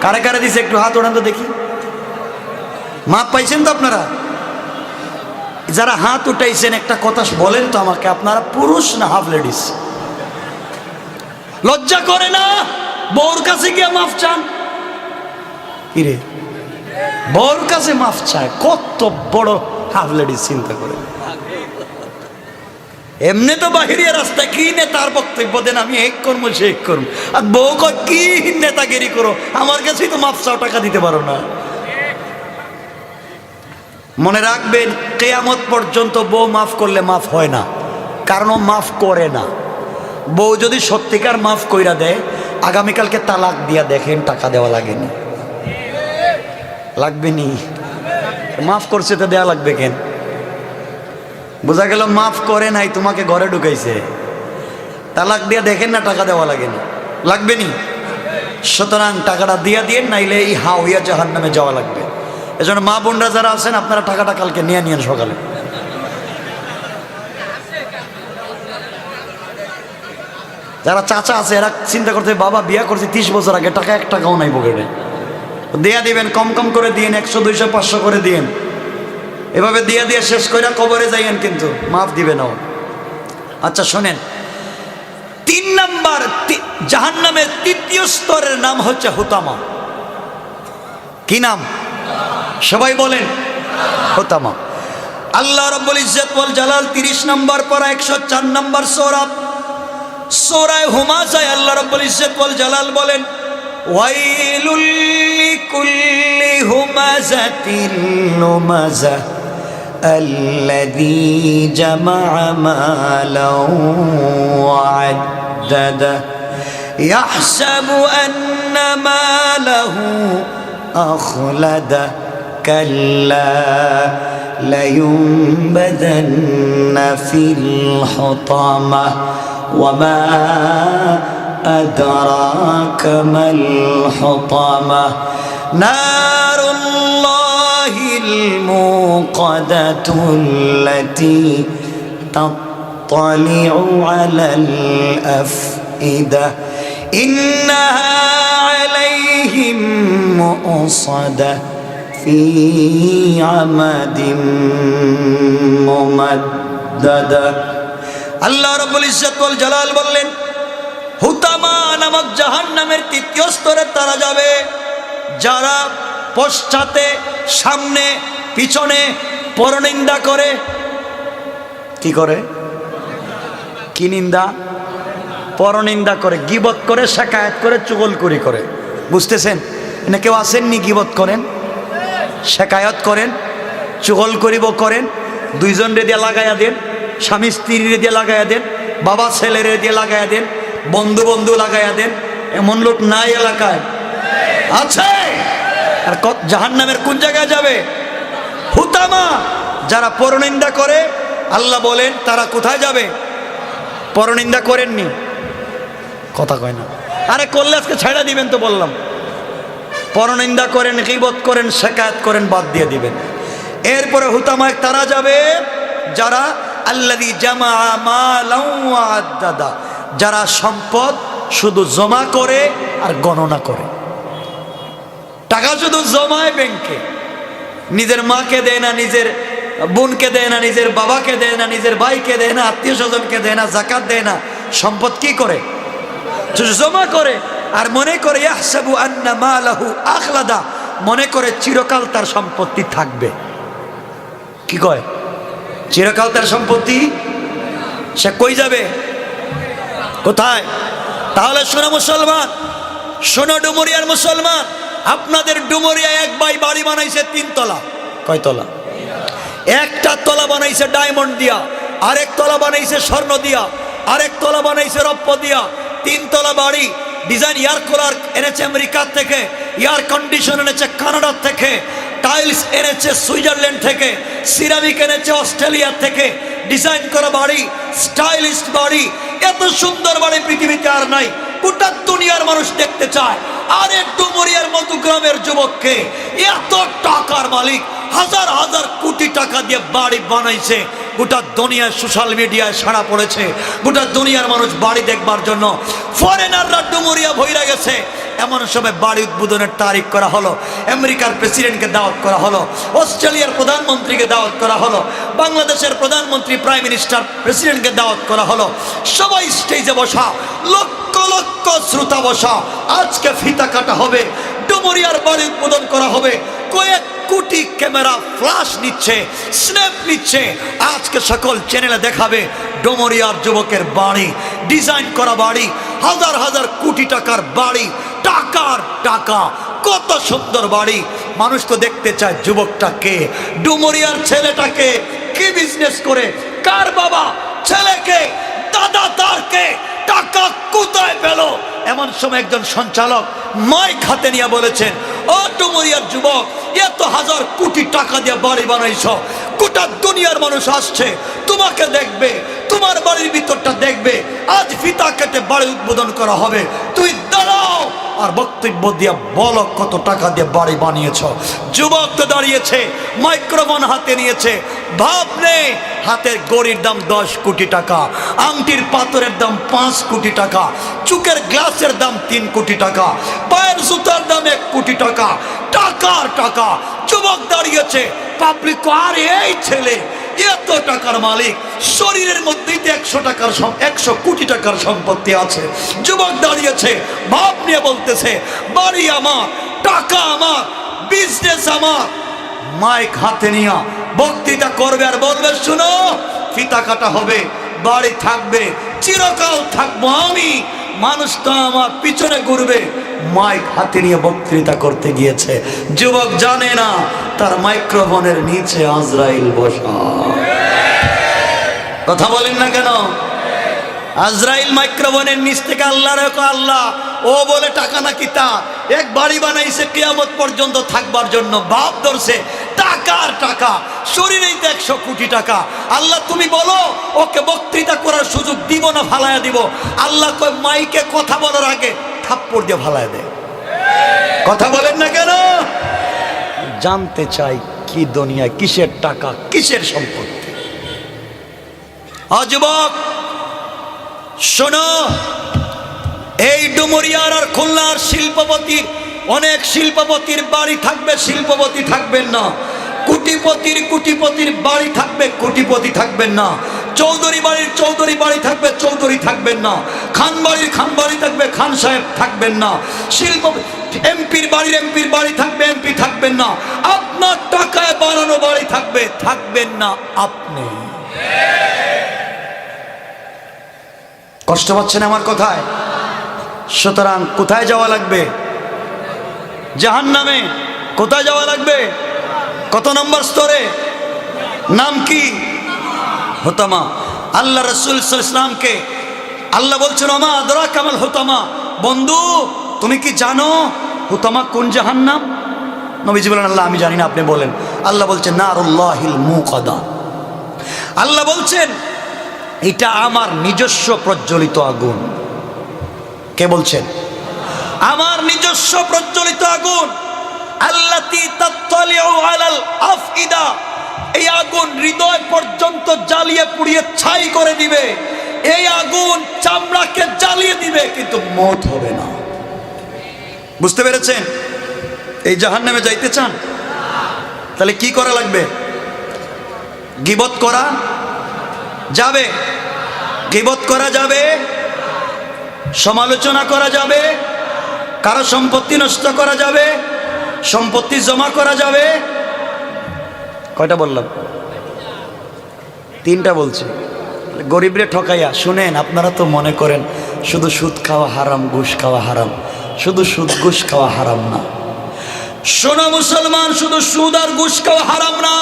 কারে কারে দিছে একটু হাত ওঠান তো দেখি। মাফ পাইছেন তো আপনারা? যারা হাত উঠাইছেন একটা কথা বলেন তো আমাকে, আপনারা পুরুষ না হাফ লেডিস? লজ্জা করে না বউর কাছে গিয়ে মাফ চান? কিরে, বউর কাছে মাফ চায়, কত বড় হাফ লেডিস চিন্তা করে। এমনি তো বাহিরিয়া রাস্তায় কি নেতার বক্তব্য দেন, আমি এক করবো সে এক করবো, আর বউ কয় কি নেতাগিরি করো, আমার কাছেই তো মাফ চাও, টাকা দিতে পারো না। মনে রাখবেন, কিয়ামত পর্যন্ত বউ মাফ করলে মাফ হয় না, কারণ ও মাফ করে না। বউ যদি সত্যিকার মাফ কইরা দেয়, আগামীকালকে তালাক দিয়া দেখেন টাকা দেওয়া লাগেনি, লাগবে নি। মাফ করছে তো দেওয়া লাগবে কেন? বোঝা গেল মাফ করে নাই, তোমাকে ঘরে ঢুকাইছে, তালাক দিয়া দেখেন না টাকা দেওয়া লাগেনি, লাগবে নি। সুতরাং টাকাটা দিয়া দিয়ে, নাইলে এই হাওয়া জাহান্নামে যাওয়া লাগবে। এজন্য মা বোনরা যারা আছেন, আপনারা টাকাটা কালকে নিয়ে নিয়েন সকালে। যারা চাচা আছে এরা চিন্তা করতে, বাবা বিয়া করছে 30 বছর আগে, টাকা 1 টাকাও নাই পকেটে, দেয়া দিবেন, কম কম করে দিয়েন, 100 200 500 করে দিয়েন। এভাবে দিয়ে দিয়ে শেষ করে কবরে যাইয়েন, কিন্তু মাফ দিবে না। আচ্ছা শোনেন, 3 নাম্বার জাহান্নামের 3য় স্তরের নাম হচ্ছে হুতামা। কি নাম? সবাই বলেন, হুতামা। আল্লাহ রাব্বুল ইজ্জত ওয়াল জালাল 30 নম্বর পারা 104 নম্বর সূরা হুমাযায় আল্লাহ রাব্বুল ইজ্জত ওয়াল জালাল বলেন, ওয়াইলুল লিকুল্লি হুমাযাতিন লুমাযা আল্লাযী জামা'a মালান ওয়া আদ্দাদা ইয়াহসাবু আন্না মালাহু আখলাদা কাল্লা লায়ুনবাযান্না ফিল হুতামা ওয়া মা أدراك ما الحطمة نار الله الموقدة التي تطلع على الأفئدة إنها عليهم مؤصدة في عمد ممددة الله رب العزة والجلال বললেন, হুতামা নামক জাহান্নামের 3য় স্তরে তারা যাবে, যারা পশ্চাতে সামনে পিছনে পরনিন্দা করে। কি করে? কি নিন্দা? পরনিন্দা করে, গীবত করে, শিকায়াত করে, চুগলখড়ি করে। বুঝতেছেন? না কেউ আসেননি? গীবত করেন, শিকায়াত করেন, চুগলখড়ি করেন, 2 জনরে দিয়ে লাগাইয়া দেন, স্বামী স্ত্রীরে দিয়ে লাগাইয়া দেন, বাবা ছেলেরে দিয়ে লাগাইয়া দেন, বন্ধু বন্ধু লাগাইয়া দেন। এমন লোক নাই এলাকায়? আছে। আর জাহান্নামের কোন জায়গায় যাবে? হুতামা। যারা পরনিন্দা করে, আল্লাহ বলেন তারা কোথায় যাবে? পরনিন্দা করেননি, কথা কয় না। আরে করলে আজকে ছেড়ে দিবেন তো বললাম। পরনিন্দা করেন, গীবত করেন, শিকায়াত করেন, বাদ দিয়ে দিবেন। এরপরে হুতামায় তারা যাবে যারা আল্লাযী জামা'a মালান ওয়া আদ্দাদা, যারা সম্পদ শুধু জমা করে আর গণনা করে। টাকা শুধু জমায় ব্যাংকে, নিজের মাকে দেয় না, নিজের বোনকে দেয় না, নিজের বাবাকে দেয় না, নিজের ভাইকে দেয় না, আত্মীয় স্বজনকে দেয় না, যাকাত দেয় না। সম্পদ কি করে? জমা করে, আর মনে করে ইয়াহসাবু আন্না মালাহু আখলাদা, মনে করে চিরকাল তার সম্পত্তি থাকবে। কি কয়? চিরকাল তার সম্পত্তি। সে কই যাবে? কোথায়? তাহলে শোনো মুসলমান, শোনো ডুমুরিয়ার মুসলমান, আপনাদের ডুমুরিয়া এক ভাই বাড়ি বানাইছে 3 তলা। কয় তলা? একটা তলা বানাইছে ডায়মন্ড দিয়া, আরেক তলা বানাইছে স্বর্ণ দিয়া, আরেক তলা বানাইছে রৌপ্য দিয়া। 3 তলা বাড়ি। ডিজাইন এয়ার কুলার এনেছে আমেরিকা থেকে, এয়ার কন্ডিশন এনেছে কানাডা থেকে, টাইলস এনেছে সুইজারল্যান্ড থেকে, সিরামিক এনেছে অস্ট্রেলিয়া থেকে। ডিজাইন করা বাড়ি, স্টাইলিশ বাড়ি, এত সুন্দর বাড়ি পৃথিবীতে আর নাই। গোটা দুনিয়ার মানুষ দেখতে চায়। আর ডুমুরিয়ার মধুগ্রামের যুবককে এত টাকার মালিক, হাজার হাজার কোটি টাকা দিয়ে বাড়ি বানাইছে, গোটা দুনিয়ার সোশ্যাল মিডিয়ায় সাড়া পড়েছে, গোটা দুনিয়ার মানুষ বাড়ি দেখবার জন্য ফরেনাররা ডুমুরিয়া ভইরা গেছে। এমন সময় বাড়ি উদ্বোধনের তারিখ করা হলো, আমেরিকার প্রেসিডেন্টকে দাওয়াত করা হলো, অস্ট্রেলিয়ার প্রধানমন্ত্রীকে দাওয়াত করা হলো, বাংলাদেশের প্রধানমন্ত্রী প্রাইম মিনিস্টার প্রেসিডেন্টকে দাওয়াত করা হলো। সবাই স্টেজে বসা, লক্ষ লক্ষ শ্রোতা বসা। আজকে ফিতা কাটা হবে, ডুমুরিয়ার বাড়ি উদ্বোধন করা হবে। কয়েক কোটি ক্যামেরা ফ্ল্যাশ নিচ্ছে, স্ন্যাপ নিচ্ছে। আজকে সকল চ্যানেলে দেখাবে ডুমুরিয়ার যুবকের বাড়ি, ডিজাইন করা বাড়ি, হাজার হাজার কোটি টাকার বাড়ি, টাকার টাকা, কত সুন্দর বাড়ি। মানুষ তো দেখতে চায় যুবকটা কে, ডুমুরিয়ার ছেলেটাকে কি বিজনেস করে, কার বাবা, ছেলেকে, দাদা তার কে, টাকা কোথায় পেল। এমন সময় একজন সঞ্চালক মাইক হাতে নিয়ে বলেছেন, ও ডুমুরিয়ার যুবক, এত হাজার কোটি টাকা দিয়ে বাড়ি বানাইছ, গোটা দুনিয়ার মানুষ আসছে তোমাকে দেখবে, তোমার বাড়ির ভিতরটা দেখবে। আজ ফিতা কেটে বাড়ি উদ্বোধন করা হবে, তুই দাঁড়াও আর বক্তব্য দিয়ে বলো কত টাকা দিয়ে বাড়ি বানিয়েছ। যুবক তো দাঁড়িয়েছে, মাইক্রোফোন হাতে নিয়েছে। ভাব নেই, হাতের গড়ির দাম 10 কোটি টাকা, আংটির পাথরের দাম 5 কোটি টাকা, চুকের গ্লাসের দাম 3 কোটি টাকা, পায়ের জুতার দাম 1 কোটি টাকা, টাকার টাকা। যুবক দাঁড়িয়েছে, পাবলিক আর এই ছেলে এত টাকার মালিক, শরীরের মধ্যেই তো 100 কোটি টাকার সম্পত্তি আছে। যুবক দাঁড়িয়েছে, ভাব নিয়ে বলতেছে, বাড়ি আমার, টাকা আমার, বিজনেস আমার। মাইক হাতে নিয়ে বক্তৃতা করবে আর বলবে, শুনো, ফিতা কাটা হবে, বাড়ি থাকবে, চিরকাল থাকবো আমি, মানুষ তো আমার পিছনে ঘুরবে। মাইক হাতে নিয়ে বক্তৃতা করতে গিয়েছে, যুবক জানে না তার মাইক্রোফোনের নিচে আজরাইল বসা। কথা বলেন না কেন? আজরাইল মাইক্রোফোনের নিচ থেকে আল্লাহর আল্লাহ, ও বলে টাকা নাকি তা, এক বাড়ি বানাইছে কিয়ামত পর্যন্ত থাকবার জন্য, বাপ ধরছে, টাকার টাকা, শরীরেই তো 100 কোটি টাকা। আল্লাহ তুমি বলো ওকে বক্তৃতা করার সুযোগ দিব না ফালায়া দিব? আল্লাহ কয় মাইকে কথা বলার আগে থাপ্পড় দিয়ে ফালায়া দেয়। কথা বলেন না কেন? জানতে চাই কি দুনিয়ায় কিসের টাকা, কিসের সম্পত্তি। যুবক শোনো, এই ডুমুরিয়ার আর খুলনার শিল্পপতির, অনেক শিল্পপতির বাড়ি থাকবে, শিল্পপতি থাকবেন না। কোটিপতির বাড়ি থাকবে, কোটিপতি থাকবেন না। চৌধুরী বাড়ির চৌধুরী বাড়ি থাকবে, চৌধুরী থাকবেন না। খান বাড়ির খান বাড়ি থাকবে, খান সাহেব থাকবেন না। এমপির বাড়ি থাকবে, এমপি থাকবেন না। আপনার টাকায় বানানো বাড়ি থাকবে, থাকবেন না আপনি। কষ্ট পাচ্ছেন আমার কথায়? সুতরাং কোথায় যাওয়া লাগবে? জাহান্নামে। কোথায় যাওয়া লাগবে? কত নম্বর স্তরে? নাম কি? হুতামা। আল্লাহ রাসূল সাল্লাল্লাহু আলাইহি ওয়াসাল্লামকে আল্লাহ বলছেন, ওমা আদরাকা কামাল হুতামা, বন্ধু তুমি কি জানো হুতামা কোন জাহান্নাম? নবীজি বলেন, আল্লাহ আমি জানি না, আপনি বলেন। আল্লাহ বলছেন, নারুল্লাহিল মুকাদা। আল্লাহ বলছেন এটা আমার নিজস্ব প্রজ্বলিত আগুন। কে বলছেন? আমার নিজস্ব প্রজ্বলিত আগুন। আল্লাতী তাত্তালিউ আলাল আফইদা, এই আগুন হৃদয় পর্যন্ত জ্বালিয়ে পুড়িয়ে ছাই করে দিবে। এই আগুন চামড়াকে জ্বালিয়ে দিবে, কিন্তু মওত হবে না। বুঝতে পেরেছেন? এই জাহান্নামে যাইতে চান? তাহলে কি করা লাগবে? গীবত করা যাবে, গীবত করা যাবে, সমালোচনা করা যাবে, কারো সম্পত্তি নষ্ট করা যাবে, সম্পত্তি জমা করা যাবে। কয়টা বললাম? 3টা বলছি। গরিবরে ঠকাইয়া, শুনেন, আপনারা তো মনে করেন শুধু সুদ খাওয়া হারাম, ঘুষ খাওয়া হারাম। শুধু সুদ ঘুষ খাওয়া হারাম না। শোনো মুসলমান, শুধু সুদ আর ঘুষ খাওয়া হারাম না।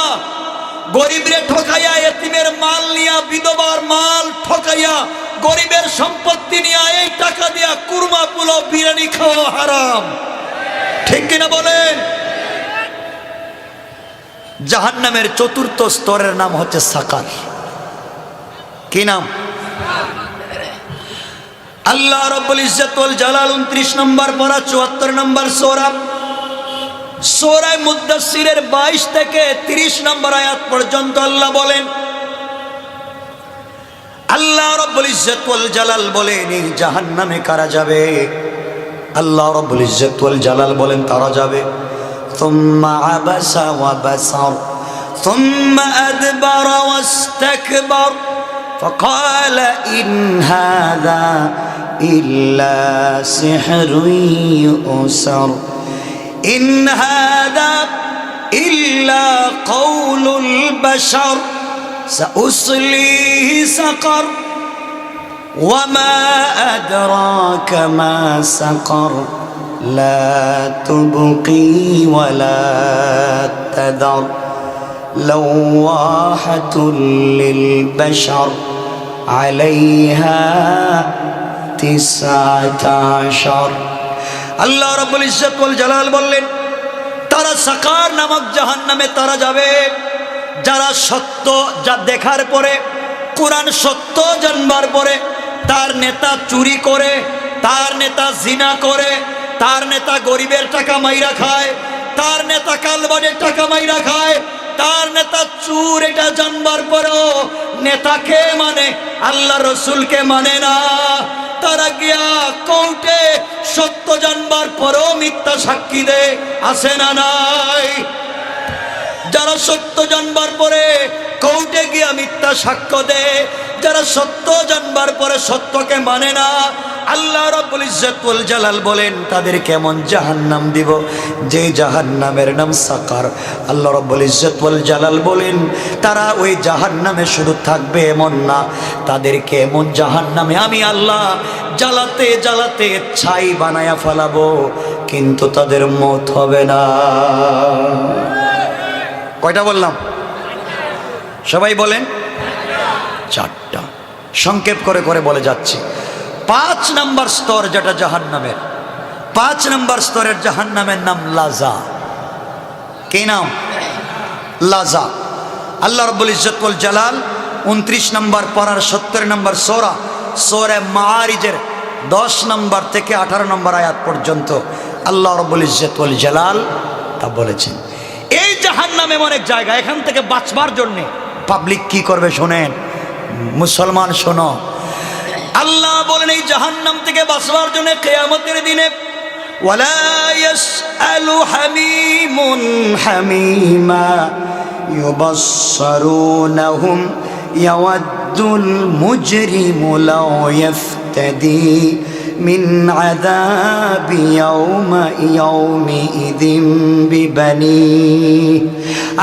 গরিবরে ঠকাইয়া, এতিমের মাল নিয়া, বিধবার মাল ঠকাইয়া, গরিবের সম্পত্তি নিয়ে এই টাকা দিয়া কুরমা পোলাও বিরিয়ানি খাওয়া হারাম। ঠিক কিনা বলেন? জাহান্নামের 4র্থ স্তরের নাম হচ্ছে সাকার। কি নাম? আল্লাহ রাব্বুল ইজ্জত ওয়াল জালাল 29 নম্বর পারা 74 নম্বর সূরা সূরা মুদ্দাসসিরের 22 থেকে 30 নম্বর আয়াত পর্যন্ত আল্লাহ বলেন, আল্লাহ রাব্বুল ইজ্জত ওয়াল জালাল বলেন এই জাহান্নামে কারা যাবে? আল্লাহ রাব্বুল ইজ্জত ওয়াল জালাল বলেন তারা যাবে সুম্মা আবাসা ওয়া বাসার সুম্মা আদবারা ওয়াস্তাকবার فقال إن هذا إلا سحر يؤثر إن هذا إلا قول البشر سأصليه سقر وما أدراك ما سقر لا تبقي ولا تذر لواحة للبشر عليها 19 আল্লাহ রাব্বুল ইজ্জত ওয়াল জালাল বললেন তারা সাকার নামক জাহান্নামে তারা যাবে যারা সত্য যা দেখার পরে, কোরআন সত্য জানবার পরে তার নেতা চুরি করে, তার নেতা জিনা করে, তার নেতা গরিবের টাকা মাইরা খায়, তার নেতা কালবানের টাকা মাইরা খায়, তার নেতা চুর, এটা জানবার পরেও নেতাকে মানে আল্লাহ রসুলকে মানে না। তারা গিয়া কোর্টে সত্য জানবার পরেও মিথ্যা সাক্ষী দেয়, আছে না নাই? যারা সত্য জানবার পরে কোর্টে গিয়া মিথ্যা সাক্ষ্য দেয়, যারা সত্য জানবার পরে সত্যকে মানে না, আল্লাহ রাব্বুল ইজ্জত ওয়াল জালাল বলেন তাদের কেমন জাহান্নাম দিব, যে জাহান্নামের নাম সাকার। আল্লাহ রাব্বুল ইজ্জত ওয়াল জালাল বলেন তারা ওই জাহান্নামে শুধু থাকবে এমন না, তাদেরকে এমন জাহান্নামে আমি আল্লাহ জ্বালাতে জ্বালাতে ছাই বানায়া ফেলাবো, কিন্তু তাদের মওত হবে না। কয়টা বললাম? সবাই বলেন। 4টা। সংক্ষেপ করে করে বলে যাচ্ছি। 5 নম্বর স্তর যেটা জাহান্নামের, 5 নম্বর স্তরের জাহান্নামের নাম লাজা। কি নাম? লাজা। আল্লাহ রাব্বুল ইজ্জত ওয়াল জালাল 29 নম্বর পারার 70 নম্বর সূরা মাআরিজের 10 নম্বর থেকে 18 নম্বর আয়াত পর্যন্ত আল্লাহ রাব্বুল ইজ্জত ওয়াল জালাল তা বলেছেন। এই জাহান্নাম এমন এক জায়গা, এখান থেকে বাঁচবার জন্যে পাবলিক কি করবে শোনেন, মুসলমান শোনো। আল্লাহ বলেন এই জাহান্নাম থেকে বাঁচবার জন্য কিয়ামতের দিনে ওয়ালা ইয়াসআলু হামিমুন হামিমা ইউবাসসারুনহুম ইয়াওয়াদ্দুল মুজরিমু লাউ ইফতাদি মিন আযাবি ইয়াউমিইযিন বিবানি।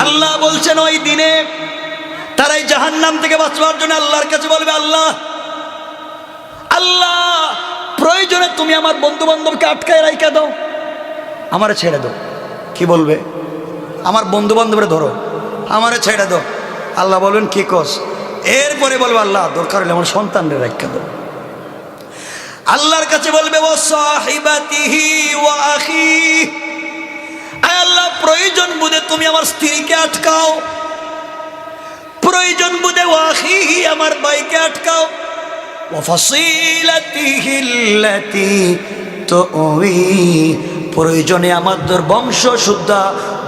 আল্লাহ বলছেন ওই দিনে তারা এই জাহান্নাম থেকে বাঁচবার জন্য আল্লাহর কাছে বলবে, আল্লাহ আল্লাহ প্রয়োজনে তুমি আমার বন্ধু বান্ধবকে আটকায় রাইখা দাও, আমারে ছেড়ে দাও। কি বলবে? আমার বন্ধু বান্ধবরে ধরো, আমারে ছেড়ে দাও। আল্লাহ বলবেন কি কস? এরপরে বলবে আল্লাহ দরকার হলে আমার সন্তানরে রাইখা দাও। আল্লাহর কাছে বলবে ও সাহিবাতিহি ওয়া আখি, আয় আল্লাহ প্রয়োজন বুঝে তুমি আমার স্ত্রীকে আটকাও, প্রয়োজন বুঝে ওয়া আখিহি আমার ভাইকে আটকাও, ওয়া ফাসিলাতিহি আল্লাতী তুওয়ি প্রয়োজনে আমাদের বংশ শুদ্ধা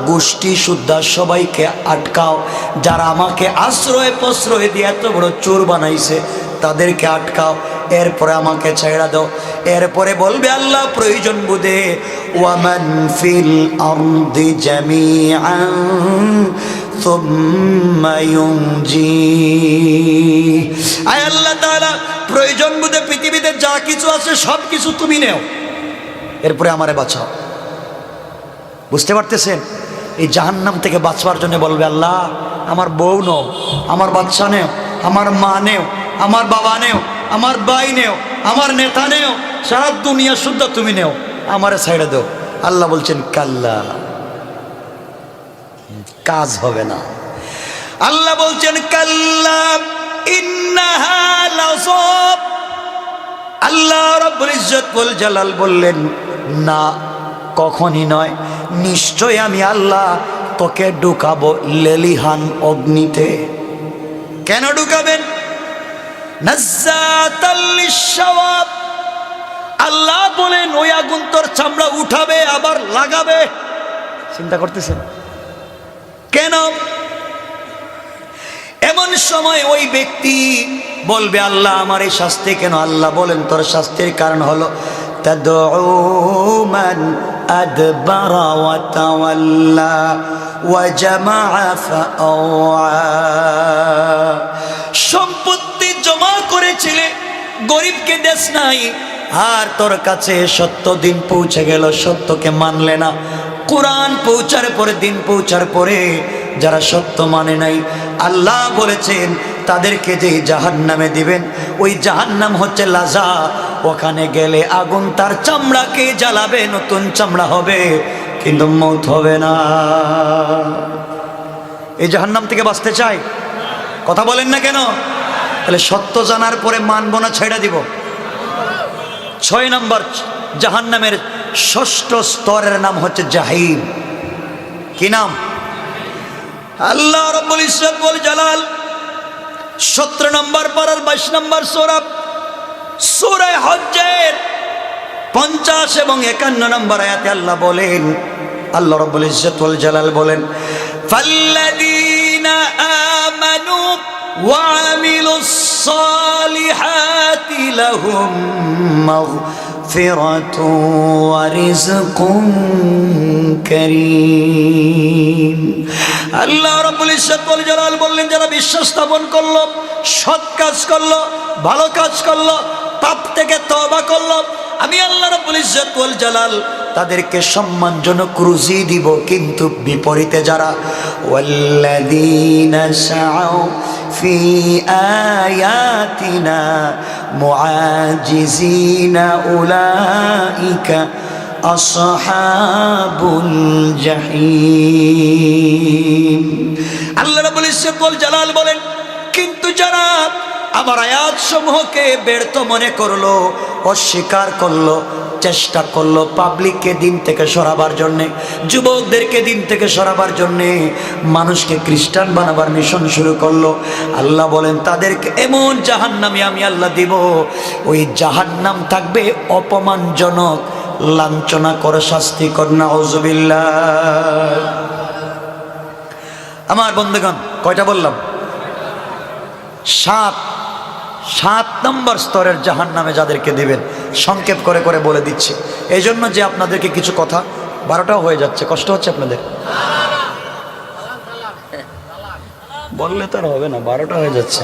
গোষ্ঠী শুদ্ধা সবাইকে আটকাও, যারা আমাকে আশ্রয় প্রশ্রয় দিয়ে এত বড় চোর বানাইছে তাদেরকে আটকাও, এরপরে আমাকে ছেড়ে দাও। এরপরে বলবে আল্লাহ প্রয়োজন বুঝে ওয়ামান ফিল আরদি জামিআন সুম্মা ইউনজি, আয় আল্লাহ তাআলা প্রয়োজন বুঝে পৃথিবীতে যা কিছু আছে সব কিছু তুমি নেও, এরপরে আমারে বাঁচাও। বুঝতে পারতেছেন? এই জাহান্নাম থেকে বাঁচবার জন্য বলবে আল্লাহ আমার বউ নেও, আমার বাচ্চা নেও, আমার মা নেও, আমার বাবা নেও, আমার ভাই নেও, আমার নেতা নেও, সারা দুনিয়া শুদ্ধ তুমি নেও, আমারে ছেড়ে দাও। আল্লাহ বলছেন কাল্লা, কাজ হবে না। আল্লাহ বলছেন কাল্লা ইন্নাহা লাযাব। আল্লাহ রাব্বুল ইজ্জত ওয়াল জালাল বললেন না, কখনই নয়, নিশ্চয় আমি আল্লাহ তোকে ঢুকাবো লেলিহান অগ্নিতে। কেন ঢুকাবেন? নাজ্জাতাল লিশাওয়াব, আল্লাহ বলেন ওই আগুন তোর চামড়া উঠাবে আবার লাগাবে। চিন্তা করতেছেন কেন? এমন সময় ওই ব্যক্তি বলবে আল্লাহ আমার এই শাস্তি কেন? আল্লাহ বলেন তোর শাস্তির কারণ হলো তাদউ মান আদবারা ওয়া তাওয়াল্লা ওয়া জামাআ ফাআওয়া। সম্পত্তি জমা করেছিলে, গরিবকে দেশ নাই, আর তোর কাছে সত্য দিন পৌঁছে গেল, সত্যকে মানলে না। কোরআন পৌঁছার পরে, দিন পৌঁছার পরে যারা সত্য মানে নাই, আল্লাহ বলেছেন তাদেরকে যে জাহান্নামে দিবেন, ওই জাহান্নাম হচ্ছে লাজা। ওখানে গেলে আগুন তার চামড়াকে জ্বালাবে, নতুন চামড়া হবে কিন্তু মৌত হবে না। এই জাহান্নাম থেকে বাঁচতে চাই? কথা বলেন না কেন? তাহলে সত্য জানার পরে মানবো না ছেড়ে দিব? 6 নম্বর জাহান্নামের 6ষ্ঠ স্তরের নাম হচ্ছে জাহিম। কি নাম? আল্লাহ রাব্বুল ইজ্জত ওয়াল জালাল 17 নম্বর পারার 22 নম্বর সূরা হজ্জের 50 এবং 51 নম্বর আয়াতে আল্লাহ বলেন, আল্লাহ রাব্বুল ইজ্জত ওয়াল জালাল বলেন, ফাল্লাযীনা আমানু ওয়া আমিলুস সালিহাতি লাহুম মাগফিরাতু ওয়া রিজকুন কারীম। আল্লাহ রাব্বুল ইজ্জত ওয়াল জালাল বললেন, যারা বিশ্বাস স্থাপন করলো, সৎ কাজ করলো, ভালো কাজ করলো, পাপ থেকে তওবা করলো, আমি আল্লাহ রাব্বুল ইজ্জত ওয়াল জালাল তাদেরকে সম্মানজনক রুজি দিব। কিন্তু বিপরীতে যারা ওয়াল্লাযীনা সাআউ ফি আয়াতিনা মুআজিজিনা উলাইকা আসহাবুল জাহিম। আল্লাহ রাব্বুল ইজ্জত ওয়াল জালাল বলেন, কিন্তু যারা আমার আয়াত সমূহকে ব্যর্থ মনে করলো, অস্বীকার করলো, চেষ্টা করলো পাবলিককে দিন থেকে সরাবার জন্যে, যুবকদেরকে দিন থেকে সরাবার জন্যে, মানুষকে খ্রিস্টান বানাবার মিশন শুরু করলো, আল্লাহ বলেন তাদেরকে এমন জাহান্নামে আমি আল্লাহ দিব, ওই জাহান্নাম থাকবে অপমানজনক, লাঞ্ছনা করে শাস্তিকর। নাউযুবিল্লাহ। আমার বন্ধুগণ, কয়টা বললাম? 7 নম্বর স্তরের জাহান্নামে যাদেরকে দিবেন, সংক্ষেপ করে করে বলে দিচ্ছি, এই জন্য যে আপনাদেরকে কিছু কথা, 12টাও হয়ে যাচ্ছে, কষ্ট হচ্ছে আপনাদের? বললে তো আর হবে না, 12টা হয়ে যাচ্ছে,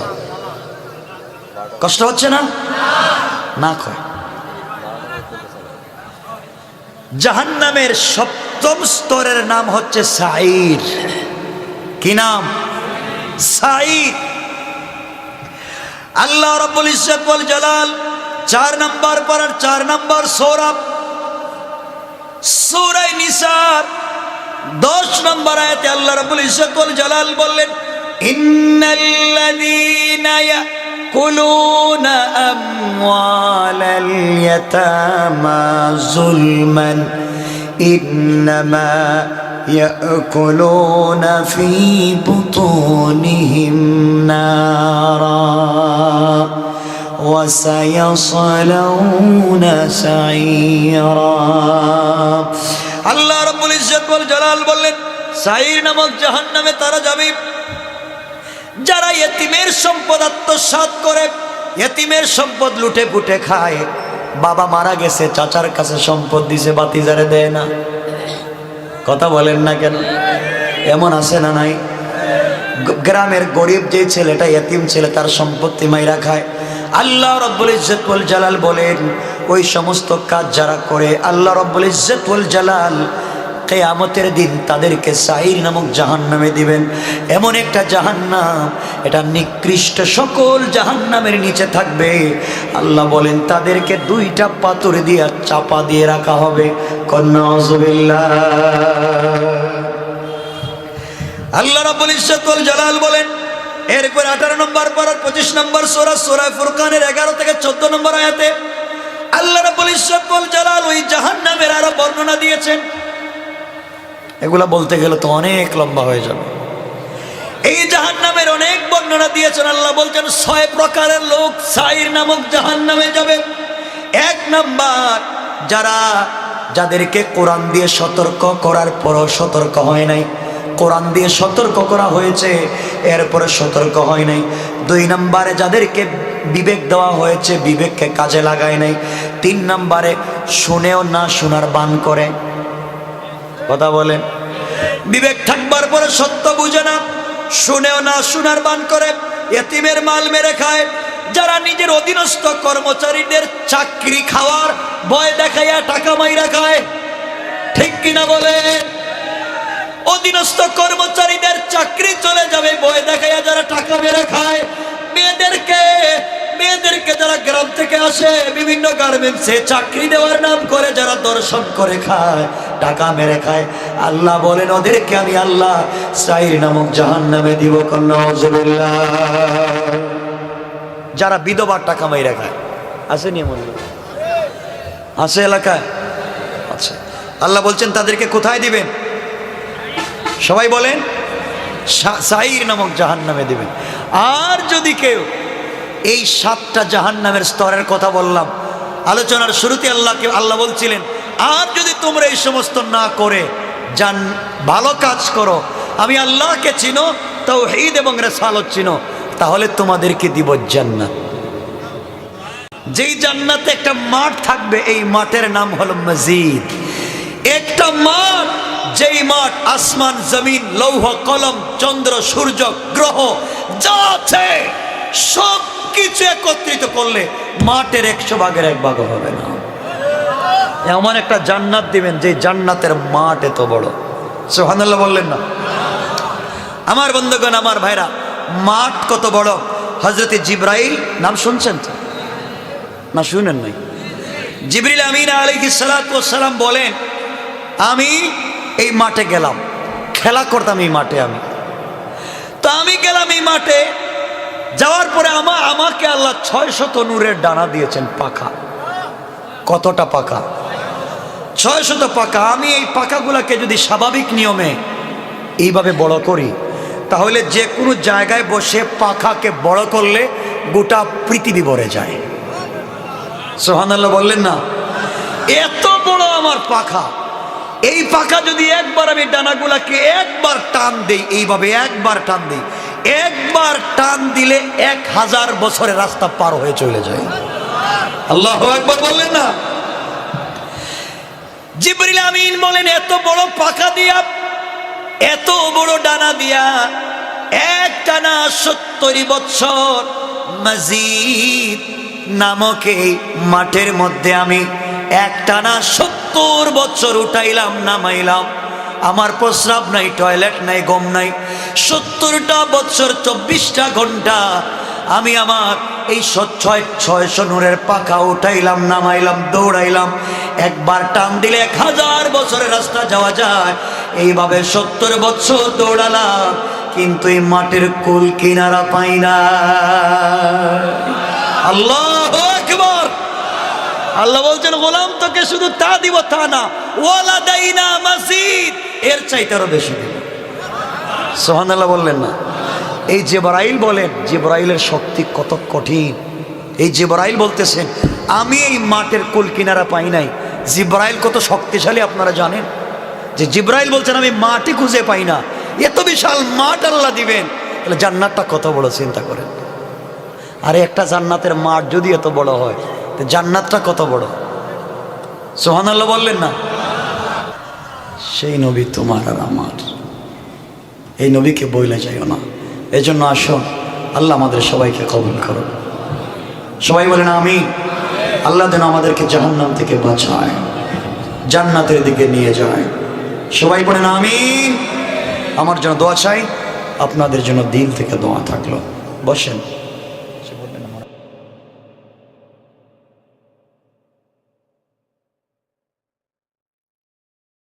কষ্ট হচ্ছে না? না কয়। জাহান্নামের 7ম স্তরের নাম হচ্ছে সাঈর। কি নাম? সাঈর। আল্লাহ রাব্বুল ইজ্জত ওয়াল জালাল 4 নম্বর পারার 4 নম্বর সূরা নিসা 10 নম্বর আয়াতে আল্লাহ রাব্বুল ইজ্জত ওয়াল জালাল বললেন, ইন্নাল্লাযীনা ইয়াকুলুনা আমওয়ালাল ইয়াতামা যুলমান ইন্নামা يأكلون في بطونهم نارا وسيصلون سعيرا। আল্লাহ রাব্বুল ইজ্জত ওয়াল জালাল বললেন, সাঈর নামক জাহান্নামে তারা যাবে যারা ইতিমের সম্পদ আত্মসাৎ করে, ইতিমের সম্পদ লুটে পুটে খায়। বাবা মারা গেছে, চাচার কাছে সম্পদ দিছে, বাতিজারে দেয় না। কথা বলেন না কেন? এমন আছে না নাই? গ্রামের গরিব যে ছেলেটা, ইতিম ছেলে, তার সম্পত্তি মাইরা খায়। আল্লাহ রাব্বুল ইজ্জত ওয়াল জালাল বলেন, ওই সমস্ত কাজ যারা করে, আল্লাহ রাব্বুল ইজ্জত ওয়াল জালাল কিয়ামতের দিন তাদেরকে সাঈর নামক জাহান্নামে দিবেন। এমন একটা জাহান্নাম, এটা নিকৃষ্ট সকল জাহান্নামের নিচে থাকবে। আল্লাহ বলেন তাদেরকে 2টা পাথর দিয়ে চাপা দিয়ে রাখা হবে। নাউযুবিল্লাহ। আল্লাহ রাব্বুল ইজ্জত ওয়াল জালাল বলেন, এরপর 18 নম্বর পারার 25 নম্বর সূরা ফুরকানের 11 থেকে 14 নম্বর আয়াতে আল্লাহ রাব্বুল ইজ্জত ওয়াল জালাল ওই জাহান্নামের আরো বর্ণনা দিয়েছেন। এগুলা বলতে গেলে তো অনেক লম্বা হয়ে যাবে। এই জাহান্নামের অনেক বর্ণনা দিয়েছেন। আল্লাহ বলছেন 6 প্রকারের লোক সাঈর নামক জাহান্নামে যাবে। এক নাম্বার, যাদেরকে কোরআন দিয়ে সতর্ক করার পরও সতর্ক হয় নাই, কোরআন দিয়ে সতর্ক করা হয়েছে এরপরে সতর্ক হয় নাই। 2 নম্বরে যাদেরকে বিবেক দেওয়া হয়েছে বিবেককে কাজে লাগায় নাই। 3 নম্বরে শুনেও না শোনার বান করে। কথা বলেন, বিবেক থাকবার পরে সত্য বুঝে না, শুনেও না শোনার বান করে, এতিমের মাল মেরে খায়, যারা নিজের অধীনস্থ কর্মচারীদের চাকরি খাওয়ার ভয় দেখাইয়া টাকা মাইরা খায়। ঠিক কিনা বলে? অধীনস্থ কর্মচারীদের চাকরি চলে যাবে ভয় দেখাইয়া যারা টাকা মেরে খায়, মেয়েদেরকে যারা গ্রাম থেকে আসে বিভিন্ন গার্মেন্টসে চাকরি দেওয়ার নাম করে যারা দর্শন করে খায়, টাকা মেরে খায়, আল্লাহ বলেন ওদেরকে আমি আল্লাহ সাইর নামক জাহান্নামে দিব। নাউজুবিল্লাহ। যারা বিধবার টাকা মাইরা খায় আসেনি এমন আছে এলাকায়? আচ্ছা, আল্লাহ বলছেন তাদেরকে কোথায় দিবেন? সবাই বলেন, সাইর নামক জাহান্নামে দিবেন। আর যদি কেউ এই 7টা জাহান্নামের স্তরের কথা বললাম আলোচনার শুরুতে, আল্লাহ বলছিলেন আর যদি তোমরা এই সমস্ত না করে ভালো কাজ করো, আমি আল্লাহকে চিনো, তাওহীদ এবং রিসালাত চিনো, তাহলে তোমাদেরকে দিব জান্নাত। যেই জান্নাতে একটা মাঠ থাকবে, এই মাঠের নাম হলো মসজিদ। একটা মাঠ, যেই মাঠ আসমান জমিন লৌহ কলম চন্দ্র সূর্য গ্রহ যা আছে সব কিছু একত্রিত করলে মাঠের 100 ভাগের 1 ভাগ হবে না। এমন একটা জান্নাত দিবেন যে জান্নাতের মাঠ এত বড়। সুবহানাল্লাহ বললেন না? আমার বন্ধুগণ, আমার ভাইরা, মাঠ কত বড়! হযরত জিবরাইল নাম শুনছেন তো না শুনেন নাই? জিবরিল আমিন আলাইহিস সালাতু ওয়াস সালাম বলেন, আমি এই মাঠে গেলাম, খেলা করতাম এই মাঠে, আমি গেলাম এই মাঠে, যাওয়ার পরে আমাকে আল্লাহ 600 নূরের ডানা দিয়েছেন, পাখা। কতটা পাখা? 600 পাখা। আমি এই পাখাগুলাকে যদি স্বাভাবিক নিয়মে এইভাবে বড় করি, তাহলে যে কোনো জায়গায় বসে পাখাকে বড় করলে গোটা পৃথিবী ভরে যায়। সুবহানাল্লাহ বললেন না? এত বড় আমার পাখা। এই পাখা যদি একবার আমি ডানাগুলাকে একবার টান দেই, এইভাবে একবার টান দেই, একবার টান দিলে 1000 বছরের রাস্তা পার হয়ে চলে যায়। আল্লাহু আকবার বললেন না? জিবরিল আমিন বলেন, এত বড় পাখা দিয়া, এত বড় ডানা দিয়া, এক টানা 70 বছর মসজিদ নামক এই মাঠের মধ্যে আমি একটানা 70 বছর উঠাইলাম নামাইলাম, আমার প্রস্রাব নাই, টয়লেট নাই, গম নাই, 70টা বছর 24টা ঘন্টা আমি আমার এই 600 নূরের পাখা উঠাইলাম নামাইলাম, দৌড়াইলাম। একবার টান দিলে 1000 বছরের রাস্তা যাওয়া যায়। এইভাবে 70 বছর দৌড়ালাম, কিন্তু এই মাটির কুল কিনারা পাই না। আল্লাহু আকবার। আল্লাহ বলছেন, গোলাম তোকে শুধু তা দিব তা না, ওয়ালাদাইনা মাজিদ, এর চাইতে আরো বেশি দিব। সুবহানাল্লাহ বললেন না? এই জিবরাইল বলেন, জিবরাইলের শক্তি কত কঠিন। এই জিবরাইল বলতেছেন, আমি এই মাঠের কুল কিনারা পাই নাই। জিবরাইল কত শক্তিশালী আপনারা জানেন? যে জিবরাইল বলছেন আমি মাটি খুঁজে পাই না, এত বিশাল মাঠ আল্লাহ দিবেন, তাহলে জান্নাতটা কত বড় চিন্তা করেন। আরে একটা জান্নাতের মাঠ যদি এত বড় হয়, তো জান্নাতটা কত বড়। সুবহানাল্লাহ বললেন না? সেই নবী তোমার আর আমার, এই নবীকে বইলে যাইও না। এই জন্য আসুন, আল্লাহ আমাদের সবাইকে কবুল করুন। সবাই বলেন আমিন। আল্লাহ যেন আমাদেরকে জাহান্নাম থেকে বাঁচায়, জান্নাতের দিকে নিয়ে যায়। সবাই বলেন আমিন। আমার জন্য দোয়া চাই, আপনাদের জন্য দিল থেকে দোয়া থাকলো। বসেন।